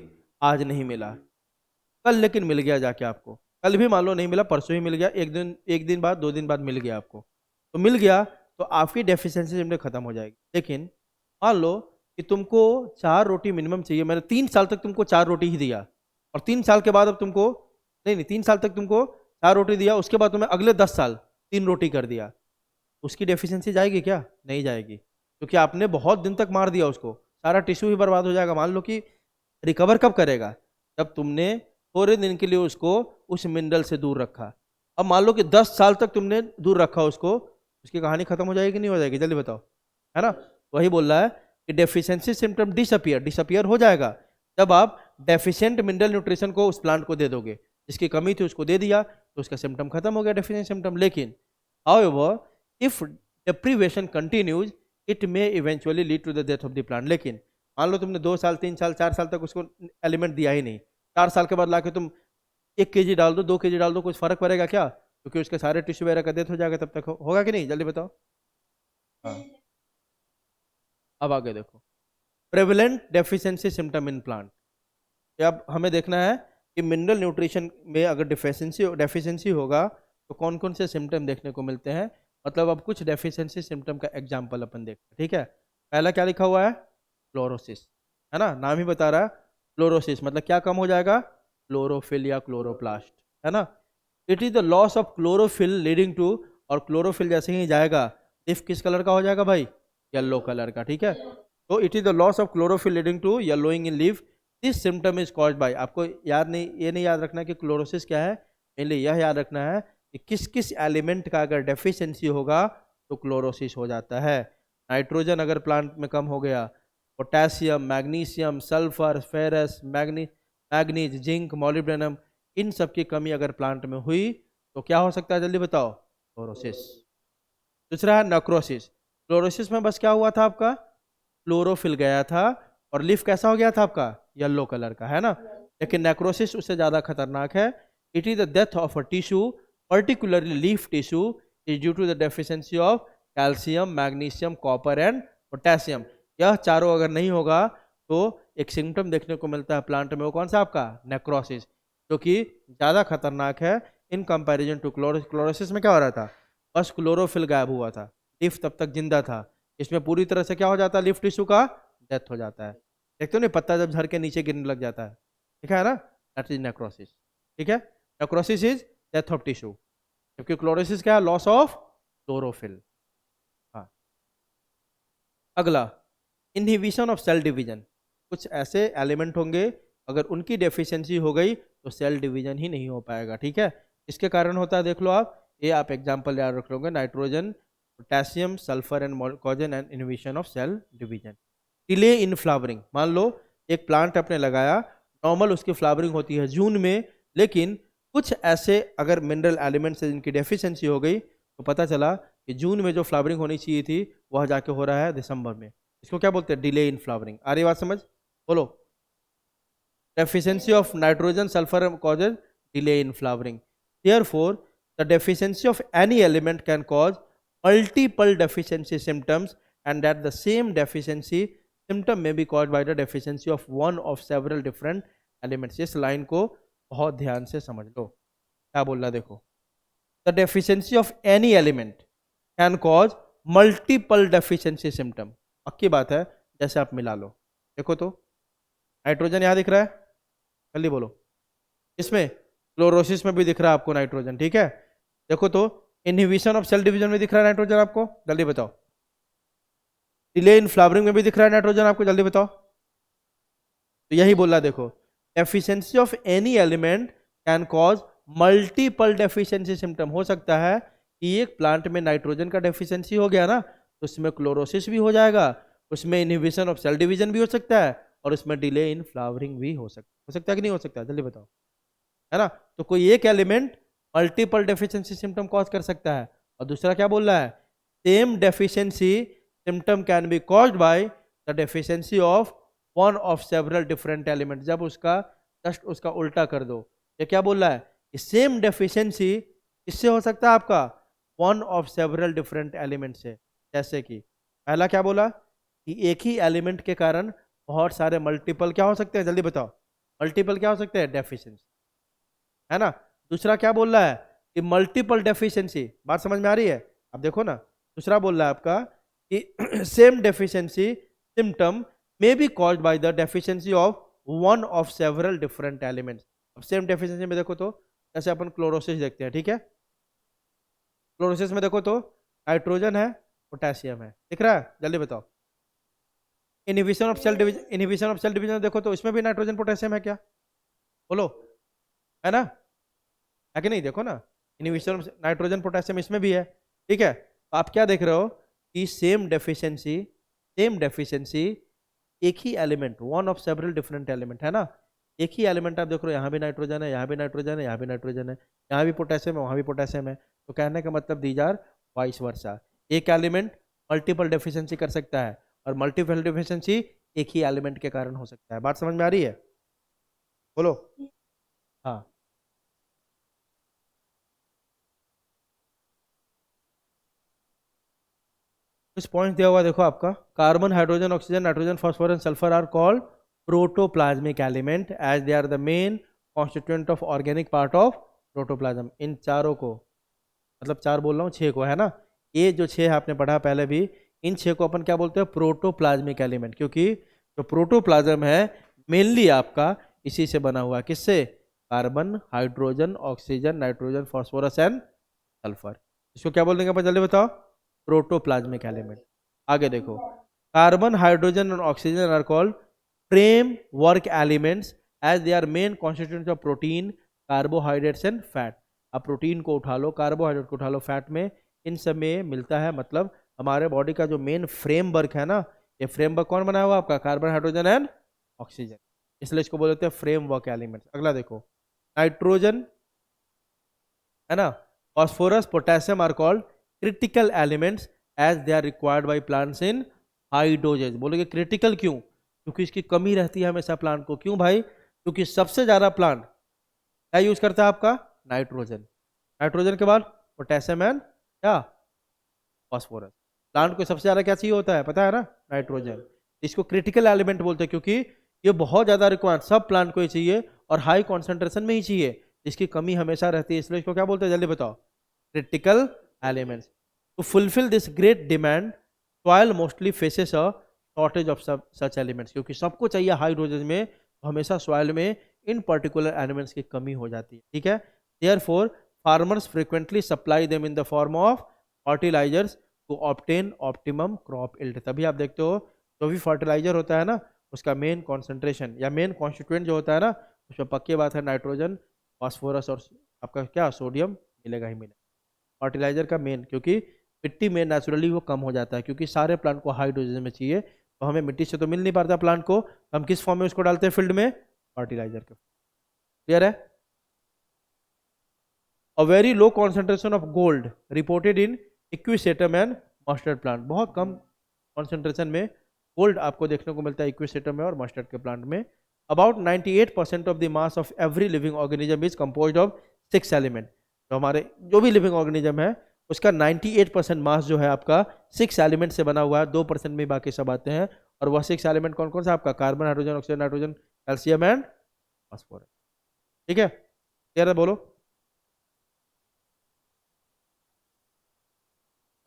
आज नहीं मिला, कल लेकिन मिल गया जाके आपको। कल भी मान लो नहीं मिला, परसों ही मिल गया, एक दिन बाद, 2 दिन बाद मिल गया आपको। तो मिल गया तो आपकी डेफिशिएंसी सिम्टम खत्म हो जाएगी। लेकिन मान लो कि तुमको 4 रोटी मिनिमम चाहिए, मैंने 3 साल तक तुमको 4 रोटी ही दिया, और 3 साल के बाद अब तुमको नहीं 3 साल तक तुमको 4 रोटी दिया, उसके बाद तुम्हें अगले 10 साल 3 रोटी कर दिया, उसकी डेफिशिएंसी जाएगी क्या? नहीं जाएगी, क्योंकि आपने बहुत दिन तक मार दिया उसको, सारा टिश्यू ही बर्बाद हो जाएगा। मान लो कि रिकवर कब करेगा? जब तुमने थोड़े दिन के लिए उसको उस मिनरल से दूर रखा। अब मान लो कि 10 साल तक तुमने दूर रखा उसको, उसकी कहानी खत्म हो जाएगी कि नहीं हो जाएगी? जल्दी बताओ, है ना? वही बोल रहा है कि डेफिशिएंसी सिम्टम डिसअपियर हो जाएगा जब आप डेफिशिएंट मिनरल न्यूट्रिशन को उस प्लांट को दे दोगे। जिसकी कमी थी उसको दे दिया तो उसका सिम्टम खत्म हो गया, डेफिशिएंट सिम्टम। लेकिन however if deprivation continues it may eventually lead to the death of the plant. लेकिन मान लो तुमने 2 साल 3 साल 4 साल तक उसको एलिमेंट दिया ही नहीं, 4 साल के बाद लाके तुम 1 kg डाल दो, 2 kg डाल दो, कुछ फर्क पड़ेगा क्या? क्योंकि उसके सारे टिश्यू वगैरह का डेथ हो जाएगा, तब तक होगा कि नहीं? जल्दी बताओ। हाँ, अब आगे देखो, prevalent deficiency symptom in plant. अब हमें देखना है कि मिनरल न्यूट्रिशन में अगर डेफिशिएंसी होगा तो कौन कौन से सिम्टम देखने को मिलते हैं। मतलब अब कुछ डेफिशिएंसी सिम्टम का एग्जाम्पल अपन देखते हैं। ठीक है, पहला क्या लिखा हुआ है? क्लोरोसिस, है ना? नाम ही बता रहा है क्लोरोसिस, मतलब क्या कम हो जाएगा? क्लोरोफिल या क्लोरोप्लास्ट, है ना? It is the loss of chlorophyll leading to, और क्लोरोफिल जैसे ही जाएगा लीफ किस कलर का हो जाएगा भाई? येलो कलर का। ठीक है, तो it is the loss of chlorophyll leading to yellowing in leaf. This symptom is caused by, आपको याद नहीं, ये नहीं याद रखना कि क्लोरोसिस क्या है, मेनली यह याद रखना है कि किस किस एलिमेंट का अगर डेफिशिएंसी होगा तो क्लोरोसिस हो जाता है। नाइट्रोजन अगर प्लांट में कम हो गया, potassium, magnesium, sulphur, ferrous, manganese, zinc, molybdenum, इन सब की कमी अगर प्लांट में हुई तो क्या हो सकता है? जल्दी बताओ। क्लोरोसिस। दूसरा है नक्रोसिस। क्लोरोसिस में बस क्या हुआ था आपका? क्लोरोफिल गया था और लीफ कैसा हो गया था आपका? येलो कलर का, है ना? लेकिन नेक्रोसिस उससे ज्यादा खतरनाक है। It is the death of a tissue, particularly leaf tissue, is due to the deficiency of calcium, magnesium, copper and potassium. यह चारों अगर नहीं होगा तो एक सिम्टम देखने को मिलता है प्लांट में, वो कौन सा आपका? नेक्रोसिस, जो कि ज़्यादा खतरनाक है in comparison to chlorosis. Chlorosis में क्या हो रहा था? बस क्लोरोफिल गायब हुआ था, लीफ तब तक जिंदा था। इसमें पूरी तरह से क्या हो जाता है? लीफ टिश्यू का डेथ हो जाता है। देखते हो नहीं, पत्ता जब झड़ के नीचे गिरने लग जाता है, ठीक है ना? That is necrosis. ठीक है, necrosis is death of tissue, जबकि क्लोरोसिस क्या है? Loss of chlorophyll. हाँ, अगला, इनहिबिशन ऑफ सेल डिवीजन। कुछ ऐसे एलिमेंट होंगे अगर उनकी डेफिशिएंसी हो गई तो सेल डिवीजन ही नहीं हो पाएगा। ठीक है, इसके कारण होता है, देख लो आप, ये आप एग्जांपल याद रख लोगे, nitrogen, potassium, sulphur and causing and inhibition of cell division. Delay in flowering, मान लो एक प्लांट आपने लगाया, नॉर्मल उसकी फ्लावरिंग होती है जून में, लेकिन कुछ ऐसे अगर मिनरल एलिमेंट्स है जिनकी डेफिशिएंसी हो गई, तो पता चला कि जून में जो फ्लावरिंग होनी चाहिए थी वह जाके हो रहा है दिसंबर में। इसको क्या बोलते हैं? Delay in flowering. आ रही बात समझ? बोलो। Deficiency of nitrogen sulfur causes delay in flowering. Therefore, the deficiency of any element can cause multiple deficiency symptoms, and that the same deficiency symptom may be caused by the deficiency of one of several different elements. इस line को बहुत ध्यान से समझ लो, क्या बोल रहा देखो। The deficiency of any element can cause multiple deficiency symptom. पक्की बात है, जैसे आप मिला लो, देखो तो नाइट्रोजन यहाँ दिख रहा है, जल्दी बोलो। इसमें क्लोरोसिस में भी दिख रहा है आपको नाइट्रोजन, ठीक है। देखो तो इनहिबिशन ऑफ सेल डिवीजन में दिख रहा है नाइट्रोजन आपको, जल्दी बताओ। डिले इन फ्लावरिंग में भी दिख रहा है नाइट्रोजन आपको, जल्दी बताओ। तो यही बोला देखो, deficiency of any element can cause multiple deficiency symptom. हो सकता है कि एक प्लांट में नाइट्रोजन का डेफिशिएंसी हो गया ना, तो उसमें क्लोरोसिस भी हो जाएगा, उसमें इनहिबिशन ऑफ सेल डिवीजन भी हो सकता है, और उसमें डिले इन फ्लावरिंग भी हो सकता है कि नहीं हो सकता? जल्दी बताओ, है ना। तो कोई एक element multiple deficiency symptom cause कर सकता है, और दूसरा क्या बोल रहा है? Same deficiency symptom can be caused by the deficiency of one of several different element. जब उसका जस्ट उसका उल्टा कर दो, ये क्या बोल रहा है कि सेम डेफिशिएंसी इससे हो सकता है आपका one of several different element से। जैसे कि पहला क्या बोला कि एक ही एलिमेंट के कारण बहुत सारे मल्टीपल क्या हो सकते हैं, जल्दी बताओ। मल्टीपल क्या हो सकते हैं? डेफिशिएंसी, है ना। दूसरा क्या बोल रहा है कि मल्टीपल डेफिशिएंसी, बात समझ में आ रही है? अब देखो ना, दूसरा बोल रहा है आपका कि same deficiency symptom may be caused by the deficiency of one of several different elements. अब सेम डेफिशिएंसी में देखो तो, जैसे अपन क्लोरोसिस देखते हैं, ठीक है। क्लोरोसिस में देखो तो नाइट्रोजन है, पोटेशियम है, दिख रहा है? जल्दी बताओ। इनहिबिशन ऑफ सेल डिवीजन देखो तो इसमें भी नाइट्रोजन पोटेशियम है क्या? बोलो, है ना, है कि नहीं? देखो ना, इनहिबिशन ऑफ नाइट्रोजन पोटेशियम इसमें भी है, ठीक है। तो आप क्या देख रहे हो कि सेम डेफिशिएंसी एक ही element, one of several different element, है ना। एक ही एलिमेंट आप देख रहे हो, यहाँ भी नाइट्रोजन है, यहाँ भी नाइट्रोजन है, यहाँ भी नाइट्रोजन है, यहाँ भी पोटेशियम है, वहाँ भी पोटेशियम है। तो कहने का मतलब दीज आर वाइस वर्सा। एक एलिमेंट मल्टीपल डेफिशिएंसी कर सकता है, और मल्टीपल डेफिशिएंसी एक ही एलिमेंट के कारण हो सकता है। बात समझ में आ रही है? बोलो। हाँ, इस पॉइंट दिया हुआ देखो आपका, carbon, hydrogen, oxygen, nitrogen, phosphorus, sulphur are called protoplasmic element as they are the main constituent of organic part of protoplasm. इन चारों को, मतलब चार बोल रहा हूँ, छह को, है ना। ये जो छह आपने पढ़ा पहले भी, इन छह को अपन क्या बोलते हैं? Protoplasmic element. क्योंकि जो प्रोटोप्लाज्म है मेनली आपका इसी से बना हुआ है। किससे? Carbon, hydrogen, oxygen, nitrogen, phosphorus and sulphur. इसको क्या बोल देंगे अपन, जल्दी बताओ। Protoplasmic element. आगे देखो, कार्बन, हाइड्रोजन और oxygen are called framework elements as they are main constituents of protein, carbohydrates and fat. अब प्रोटीन को उठा लो, कार्बोहाइड्रेट को उठा लो, फैट में, इन सब में मिलता है। मतलब हमारे बॉडी का जो मेन फ्रेमवर्क है ना, ये फ्रेमवर्क कौन बनाया हुआ आपका? Carbon, hydrogen and oxygen. इसलिए इसको बोलते हैं फ्रेमवर्क एलिमेंट्स। अगला देखो, नाइट्रोजन, है ना, phosphorus, potassium are called critical elements as they are required by plants in high doses. बोलोगे क्रिटिकल क्यों? क्योंकि इसकी कमी रहती है हमेशा प्लांट को। क्यों भाई? क्योंकि सबसे ज्यादा प्लांट क्या यूज करता है आपका? नाइट्रोजन। नाइट्रोजन के बाद पोटेशियम एंड क्या? फॉस्फोरस। प्लांट को सबसे ज्यादा क्या चाहिए होता है, पता है ना? नाइट्रोजन। इसको क्रिटिकल एलिमेंट बोलते हैं, क्योंकि ये बहुत ज्यादा रिक्वायर्ड, सब प्लांट को ही चाहिए और हाई कॉन्सेंट्रेशन में ही चाहिए, इसकी कमी हमेशा रहती है। इसलिए इसको क्या बोलते हैं, जल्दी बताओ। Critical elements. To fulfil this great demand, soil mostly faces a shortage of such elements. क्योंकि सबको चाहिए हाई डोजेज में, तो हमेशा सॉइल में इन पर्टिकुलर एलिमेंट्स की कमी हो जाती है, ठीक है। Therefore farmers frequently supply them in the form of fertilisers to obtain optimum crop yield. तभी आप देखते हो जो भी फर्टिलाइजर होता है ना, उसका मेन कॉन्सेंट्रेशन या मेन कॉन्स्टिट्यूएंट जो होता है ना, उसमें पक्की बात है नाइट्रोजन, फास्फोरस और आपका क्या, सोडियम मिलेगा ही मिलेगा। फर्टिलाइजर का मेन, क्योंकि मिट्टी में नेचुरली वो कम हो जाता है, क्योंकि सारे प्लांट को हाई डोजेज में चाहिए, तो हमें मिट्टी से तो मिल नहीं पाता प्लांट को, हम किस फॉर्म में उसको डालते हैं फील्ड में, फर्टिलाइजर के। क्लियर है? अ very low concentration of gold reported in Equisetum and mustard plant, बहुत कम कॉन्सेंट्रेशन में गोल्ड आपको देखने को मिलता है इक्विसेटम में और मस्टर्ड के प्लांट में। About 98% of the mass of every living organism is composed of 6 element. तो हमारे जो भी लिविंग ऑर्गेनिज्म है उसका 98% मास जो है आपका 6 एलिमेंट से बना हुआ है, 2% में बाकी सब आते हैं। और वह 6 एलिमेंट कौन कौन सा आपका, carbon, hydrogen, oxygen, nitrogen, calcium and phosphorus. ठीक है, क्लियर है? बोलो।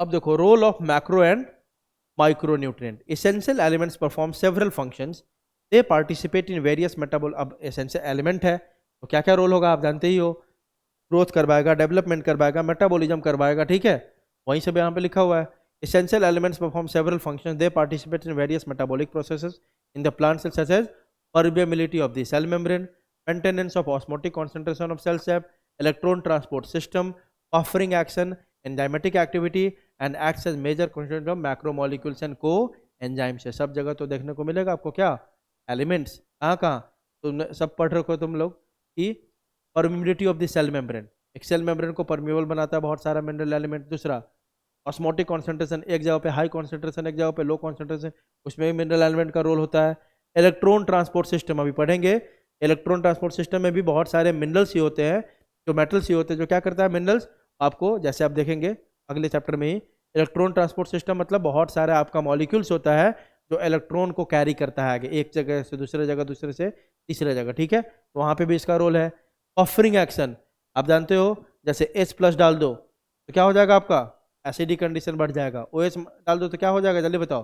अब देखो, role of macro and micronutrient. Essential elements perform several functions, they participate in various metabolic. अब एसेंशियल एलिमेंट है तो क्या क्या रोल होगा आप जानते ही हो, ग्रोथ करवाएगा, डेवलपमेंट करवाएगा, मेटाबॉलिज्म करवाएगा। ठीक है, वहीं सब यहाँ पे लिखा हुआ है। Essential elements perform several functions, they participate in various metabolic processes in the plant cell such as permeability of the cell membrane, maintenance of osmotic concentration of cell sap, electron transport system, buffering action, enzymatic activity and acts as major constituent of macromolecules and coenzymes। है सब जगह तो देखने को मिलेगा आपको क्या, elements. कहाँ कहाँ तुम सब पढ़ रखो तुम लोग कि permeability of the cell membrane, एक सेल मेम्ब्रेन को परमिएबल बनाता है बहुत सारा मिनरल एलिमेंट। दूसरा, ऑस्मोटिक कॉन्सेंट्रेशन, एक जगह पे हाई कॉन्सेंट्रेशन, एक जगह पे लो कॉन्सेंट्रेशन, उसमें भी मिनरल एलिमेंट का रोल होता है। इलेक्ट्रॉन ट्रांसपोर्ट सिस्टम अभी पढ़ेंगे। इलेक्ट्रॉन ट्रांसपोर्ट सिस्टम में भी बहुत सारे मिनरल्स ही होते हैं, जो मेटल्स ही होते हैं, जो क्या करता है मिनरल्स आपको, जैसे आप देखेंगे अगले चैप्टर में ही। इलेक्ट्रॉन ट्रांसपोर्ट सिस्टम मतलब बहुत सारा आपका मॉलिक्यूल्स होता है जो इलेक्ट्रॉन को कैरी करता है आगे, एक जगह से दूसरे जगह, दूसरे से तीसरे जगह। ठीक है, तो वहाँ पे भी इसका रोल है। बफरिंग एक्शन आप जानते हो, जैसे H+ डाल दो तो क्या हो जाएगा आपका, एसिडिक कंडीशन बढ़ जाएगा। OH डाल दो तो क्या हो जाएगा, जल्दी बताओ,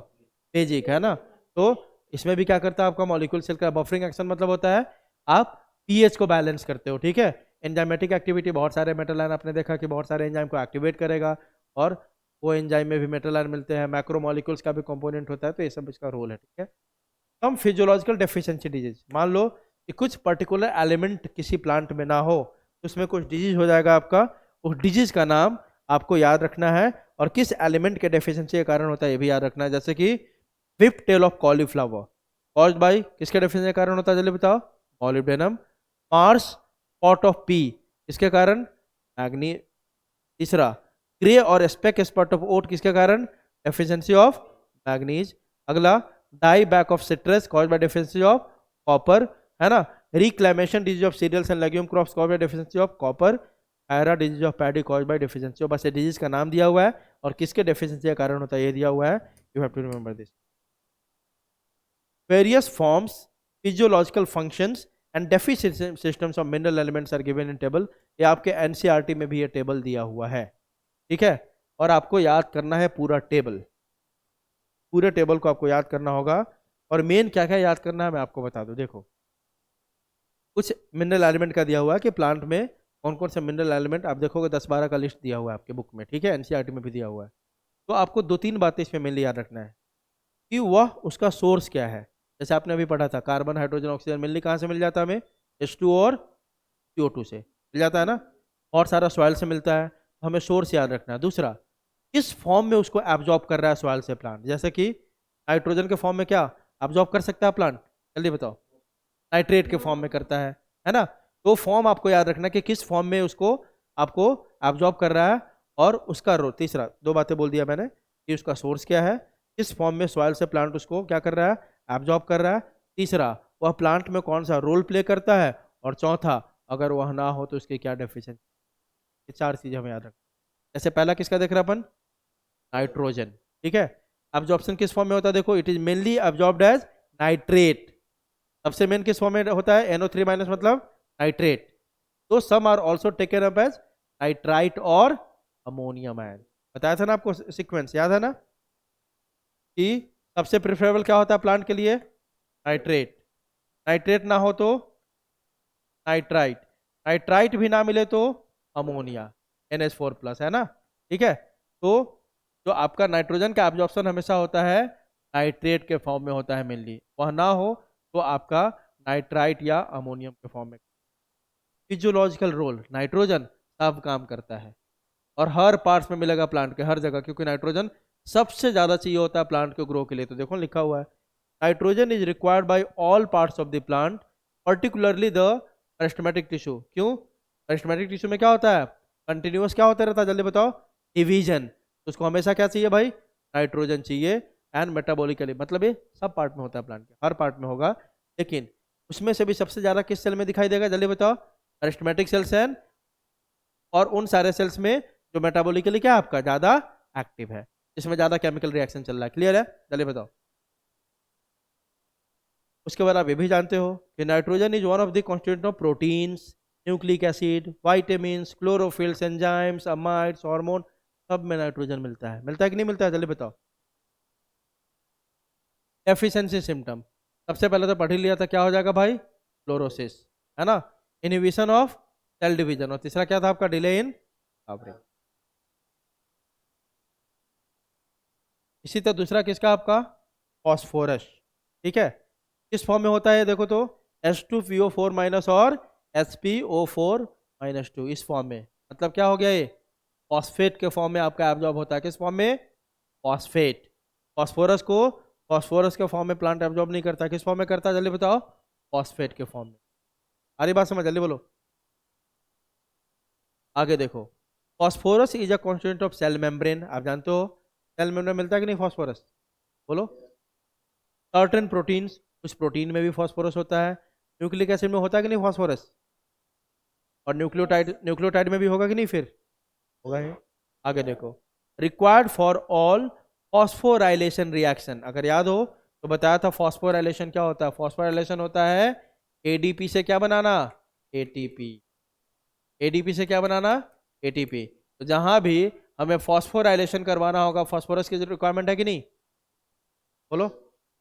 बेसिक है ना। तो इसमें भी क्या करता है आपका मॉलिक्यूल सेल का बफरिंग एक्शन, मतलब होता है आप पीएच को बैलेंस करते हो। ठीक है, एंजाइमेटिक एक्टिविटी, बहुत सारे मेटल आयन आपने देखा कि बहुत सारे एंजाइम को एक्टिवेट करेगा, और वो एंजाइम में भी मेटल आयन मिलते हैं, मैक्रो मॉलिक्यूल्स का भी कंपोनेंट होता है, तो ये सब इसका रोल है। ठीक है, हम फिजियोलॉजिकल डेफिशिएंसी डिजीज, मान लो कि कुछ पर्टिकुलर एलिमेंट किसी प्लांट में ना हो तो उसमें कुछ डिजीज हो जाएगा आपका, उस डिजीज का नाम आपको याद रखना है, और किस एलिमेंट के डेफिशिएंसी के कारण होता है ये भी याद रखना है। जैसे कि whip tail of cauliflower caused by, किसके डेफिशिएंसी के कारण होता है, जल्दी बताओ, molybdenum. Marsh spot of pea, किसके कारण, मैग्नी। तीसरा, ग्रे और स्पेक स्पॉट ऑफ ओट, किसके कारण, डेफिशिएंसी ऑफ मैग्नीज। अगला, die back of citrus caused by deficiency of copper, है ना। Reclamation disease of cereals and legume crops caused by deficiency of copper. आयरा disease of paddy caused by deficiency of, बस ये disease का नाम दिया हुआ है और किसके डेफिशिएंसी के कारण होता है ये दिया हुआ है, you have to remember this. Various forms, physiological functions and deficiency systems of mineral elements are given in table. ये आपके एनसीईआरटी में भी ये टेबल दिया हुआ है। ठीक है, और आपको याद करना है पूरा टेबल, पूरे टेबल को आपको याद करना होगा। और मेन क्या क्या याद करना है मैं आपको बता दूं। देखो, कुछ मिनरल एलिमेंट का दिया हुआ है कि प्लांट में कौन कौन से मिनरल एलिमेंट, आप देखोगे 10-12 का लिस्ट दिया हुआ है आपके बुक में। ठीक है, एनसीईआरटी में भी दिया हुआ है। तो आपको 2-3 बातें इसमें मेनली याद रखना है कि वह उसका सोर्स क्या है। जैसे आपने अभी पढ़ा था, कार्बन, हाइड्रोजन, ऑक्सीजन मिलनी कहाँ से मिल जाता है हमें, H2 और CO2 से मिल जाता है ना, और सारा सॉइल से मिलता है, तो हमें सोर्स याद रखना है। दूसरा, किस फॉर्म में उसको एब्जॉर्ब कर रहा है सॉइल से प्लांट, जैसे कि नाइट्रोजन के फॉर्म में क्या एब्जॉर्ब कर सकता है प्लांट, जल्दी बताओ, नाइट्रेट के फॉर्म में करता है ना। तो फॉर्म आपको याद रखना कि किस फॉर्म में उसको आपको एब्जॉर्ब कर रहा है, और उसका तीसरा, 2 बातें बोल दिया मैंने कि उसका सोर्स क्या है, किस फॉर्म में सॉइल से प्लांट उसको क्या कर रहा है, एब्जॉर्ब कर रहा है। तीसरा, वह प्लांट में कौन सा रोल प्ले करता है, और चौथा, अगर वह ना हो तो उसकी क्या डेफिशिएंसी। ये 4 चीजें हमें याद रखना। जैसे पहला किसका देख रहा अपन, नाइट्रोजन। ठीक है, एब्जॉर्प्शन किस फॉर्म में होता है, देखो, it is mainly absorbed as nitrate. सबसे मेन किस फॉर्म में होता है, NO3- मतलब नाइट्रेट। तो some are also taken up as nitrite और अमोनियम आयन। बताया था ना आपको सीक्वेंस, याद है ना, कि सबसे प्रेफरेबल क्या होता है प्लांट के लिए, नाइट्रेट। नाइट्रेट ना हो तो नाइट्राइट, नाइट्राइट भी ना मिले तो अमोनिया, NH4+, है ना। ठीक है, तो जो आपका नाइट्रोजन का एब्जॉर्प्शन हमेशा होता है नाइट्रेट के फॉर्म में होता है मेनली, वह ना हो तो आपका नाइट्राइट या अमोनियम के फॉर्म में। फिजियोलॉजिकल रोल, नाइट्रोजन सब काम करता है और हर पार्ट्स में मिलेगा प्लांट के, हर जगह, क्योंकि नाइट्रोजन सबसे ज्यादा चाहिए होता है प्लांट को ग्रो के लिए। तो देखो लिखा हुआ है nitrogen is required by all parts of the plant, particularly the meristematic tissue. क्यों? मेरिस्टेमेटिक टिश्यू में क्या होता है? कंटिन्यूअस क्या होता रहता है, जल्दी बताओ? डिवीजन। तो उसको हमेशा क्या चाहिए भाई? नाइट्रोजन चाहिए। एंड मेटाबॉलिकली मतलब ये सब पार्ट में होता है, प्लांट के हर पार्ट में होगा, लेकिन उसमें से भी सबसे ज्यादा किस सेल में दिखाई देगा, जल्दी बताओ? मेरिस्टेमेटिक सेल्स एंड, और उन सारे सेल्स में जो मेटाबॉलिकली क्या आपका ज्यादा एक्टिव है, जिसमें ज्यादा केमिकल रिएक्शन चल रहा है। क्लियर है? जल्दी बताओ। उसके बाद आप ये भी जानते हो कि nitrogen is one of the constituent of proteins, nucleic acid, vitamins, chlorophylls, enzymes, amides, hormone, सब में नाइट्रोजन मिलता है। मिलता है कि नहीं मिलता है? जल्दी बताओ। एफिशिएंसी सिम्टम सबसे पहले तो पढ़ ही लिया था, क्या हो जाएगा भाई? क्लोरोसिस, है ना? इनहिबिशन ऑफ सेल डिवीजन, और तीसरा क्या था आपका? Delay in flowering. इसी तरह दूसरा किसका आपका? फॉस्फोरस। ठीक है, किस फॉर्म में होता है देखो तो? H2PO4 माइनस और HPO4 माइनस 2, इस फॉर्म में। मतलब क्या हो गया ये? फॉस्फेट के फॉर्म में आपका एब्जॉर्ब होता है। किस फॉर्म में? फॉस्फेट। फॉस्फोरस को फॉस्फोरस के फॉर्म में प्लांट एब्जॉर्ब नहीं करता, किस फॉर्म में करता है जल्दी बताओ? फॉस्फेट के फॉर्म में। सारी बात समझ, जल्दी बोलो। आगे देखो, phosphorus is a constituent of cell membrane, आप जानते हो सेल मेम्ब्रेन मिलता है कि नहीं फॉस्फोरस? बोलो। सर्टेन प्रोटीन्स, कुछ प्रोटीन में भी फॉस्फोरस होता है। न्यूक्लिक एसिड में होता है कि नहीं फॉस्फोरस? और न्यूक्लियोटाइड, न्यूक्लियोटाइड में भी होगा कि नहीं? फिर होगा ही। आगे देखो, required for all phosphorylation reaction, अगर याद हो तो बताया था फॉस्फोराइलेशन क्या होता है? फॉस्फोराइलेशन होता है एडीपी से क्या बनाना? एटीपी। एडीपी से क्या बनाना? एटीपी। तो जहां भी हमें फॉस्फोराइलेशन करवाना होगा, फॉस्फोरस की रिक्वायरमेंट है कि नहीं? बोलो।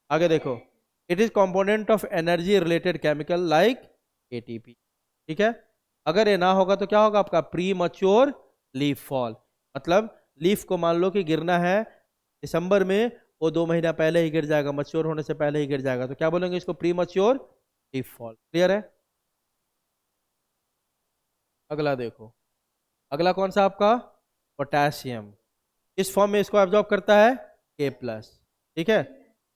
आगे देखो, it is component of energy related chemical like ATP. ठीक है, अगर ये ना होगा तो क्या होगा आपका? Pre mature leaf fall. मतलब लीफ को मान लो कि गिरना है दिसंबर में, वो 2 महीना पहले ही गिर जाएगा, मच्योर होने से पहले ही गिर जाएगा, तो क्या बोलेंगे इसको? Pre mature leaf fall. Clear है? अगला देखो, अगला कौन सा आपका? पोटेशियम। इस फॉर्म में इसको एब्जॉर्ब करता है K+। ठीक है,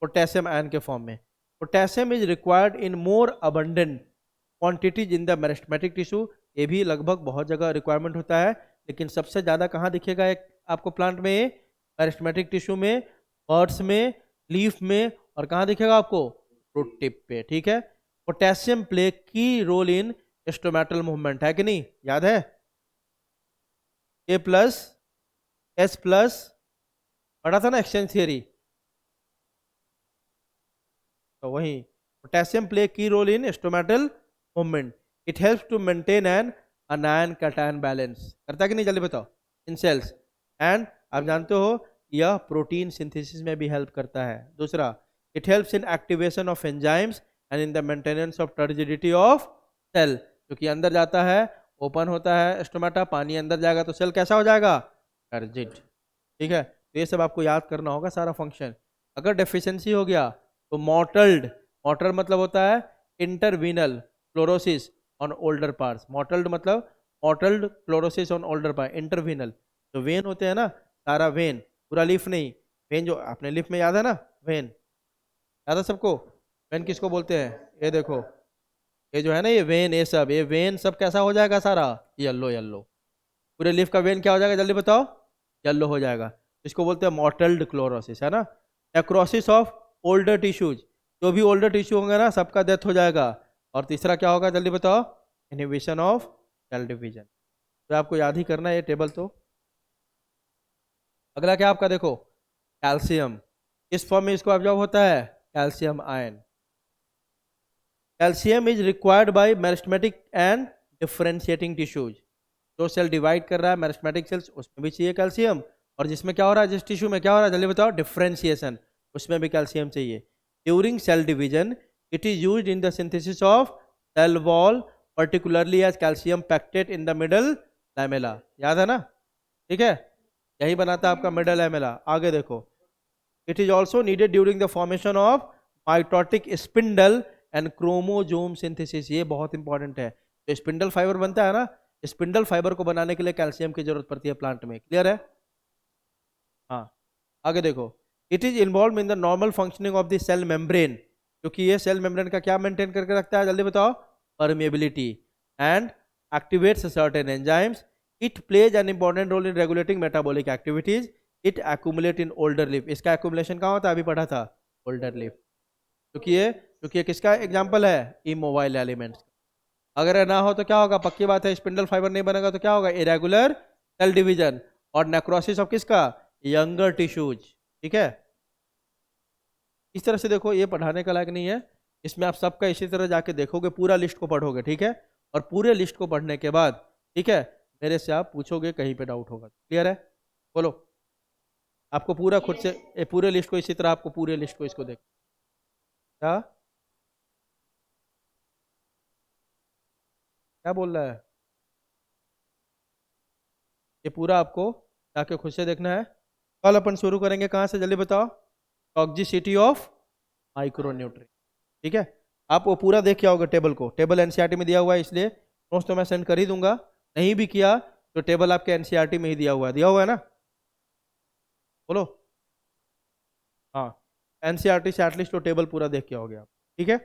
पोटेशियम आयन के फॉर्म में। Potassium is required in more abundant quantities in the meristematic tissue, ये भी लगभग बहुत जगह रिक्वायरमेंट होता है, लेकिन सबसे ज़्यादा कहाँ दिखेगा एक आपको प्लांट में? मेरिस्टेमेटिक टिश्यू में, बर्ड्स में, लीफ में, और कहाँ दिखेगा आपको? रूट टिप पे। ठीक है, potassium play key role in stomatal movement, है कि नहीं? याद है? K+, S+, पढ़ा था ना एक्सचेंज थियरी, तो वही potassium play key role in stomatal movement. It helps to maintain an anion cation balance, करता है कि नहीं जल्दी बताओ? इन सेल्स। एंड आप जानते हो यह प्रोटीन सिंथेसिस में भी हेल्प करता है। दूसरा, it helps in activation of enzymes and in the maintenance of turgidity of cell, क्योंकि अंदर जाता है, ओपन होता है स्टोमेटा, पानी अंदर जाएगा तो सेल कैसा हो जाएगा? टर्जिड। ठीक है, तो ये सब आपको याद करना होगा सारा फंक्शन। अगर डेफिशिएंसी हो गया तो मॉटल्ड, मॉटल मतलब होता है interveinal chlorosis on older parts. Mottled मतलब mottled chlorosis on older part. Interveinal जो वेन होते हैं ना, सारा वेन, पूरा लीफ नहीं, वेन जो अपने लीफ में याद है ना, वेन याद है सबको? वेन किसको बोलते हैं? ये देखो, ये जो है ना, ये वेन, ये वेन सब कैसा हो जाएगा? सारा येलो येलो। पूरे लीफ का वेन क्या हो जाएगा जल्दी बताओ? येलो हो जाएगा। इसको बोलते हैं मॉटल्ड क्लोरोसिस, है ना? नेक्रोसिस ऑफ ओल्डर टिश्यूज, जो भी ओल्डर टिश्यू होंगे ना सबका डेथ हो जाएगा। और तीसरा क्या होगा जल्दी बताओ? Inhibition of cell division. तो आपको याद ही करना है ये टेबल। तो अगला क्या आपका देखो, कैल्शियम। इस फॉर्म में इसको ऑब्जॉर्व होता है calcium ion. Calcium is required by meristematic and differentiating tissues. जो सेल डिवाइड कर रहा है मेरिस्टेमेटिक सेल्स, उसमें भी चाहिए कैल्शियम, और जिसमें क्या हो रहा है, जिस टिश्यू में क्या हो रहा है जल्दी बताओ? डिफरेंशिएशन, उसमें भी कैल्शियम चाहिए। During cell division it is used in the synthesis of cell wall, particularly as calcium pectate in the middle lamella. याद है ना? ठीक है, यही बनाता है आपका मिडल लैमेला। आगे देखो, it is also needed during the formation of mitotic spindle and chromosome synthesis. ये बहुत इंपॉर्टेंट है। तो स्पिंडल फाइबर बनता है ना, स्पिंडल फाइबर को बनाने के लिए कैल्शियम की जरूरत पड़ती है प्लांट में। क्लियर है? हाँ, आगे देखो, it is involve in the normal functioning of the cell membrane, क्योंकि ये सेल मेम्ब्रेन का क्या मेंटेन करके रखता है, जल्दी बताओ, permeability, and activates certain enzymes. It plays an important role in regulating metabolic activities. It accumulates in older leaf. इसका accumulation कहाँ होता है, अभी पढ़ा था, older leaf. क्योंकि ये किसका एग्जाम्पल है, इमोबाइल एलिमेंट्स। अगर ये ना हो तो क्या होगा, पक्की बात है, स्पिंडल फाइबर नहीं बनेगा तो क्या होगा, इरेगुलर सेल डिवीजन और नेक्रोसिस ऑफ किसका, यंगर टिश्यूज। ठीक है, इस तरह से देखो, ये पढ़ाने का लायक नहीं है, इसमें आप सबका इसी तरह जाके देखोगे, पूरा लिस्ट को पढ़ोगे। ठीक है, और पूरे लिस्ट को पढ़ने के बाद, ठीक है, मेरे से आप पूछोगे, कहीं पे डाउट होगा। क्लियर है, बोलो। आपको पूरा खुद से पूरे लिस्ट को इसी तरह, आपको पूरे लिस्ट को इसको देख, क्या क्या बोल रहा है, ये पूरा आपको जाके खुद से देखना है। कल अपन शुरू करेंगे कहाँ से, जल्दी बताओ, टॉक्सिसिटी ऑफ माइक्रोन्यूट्रिएंट। ठीक है, आप वो पूरा देख के आओगे, टेबल को, टेबल एनसीईआरटी में दिया हुआ है, इसलिए नोट्स तो मैं सेंड कर ही दूंगा, नहीं भी किया तो टेबल आपके एनसीईआरटी में ही दिया हुआ है ना, बोलो। हाँ, एनसीईआरटी से एटलीस्ट तो टेबल पूरा देख के आओगे आप। ठीक है।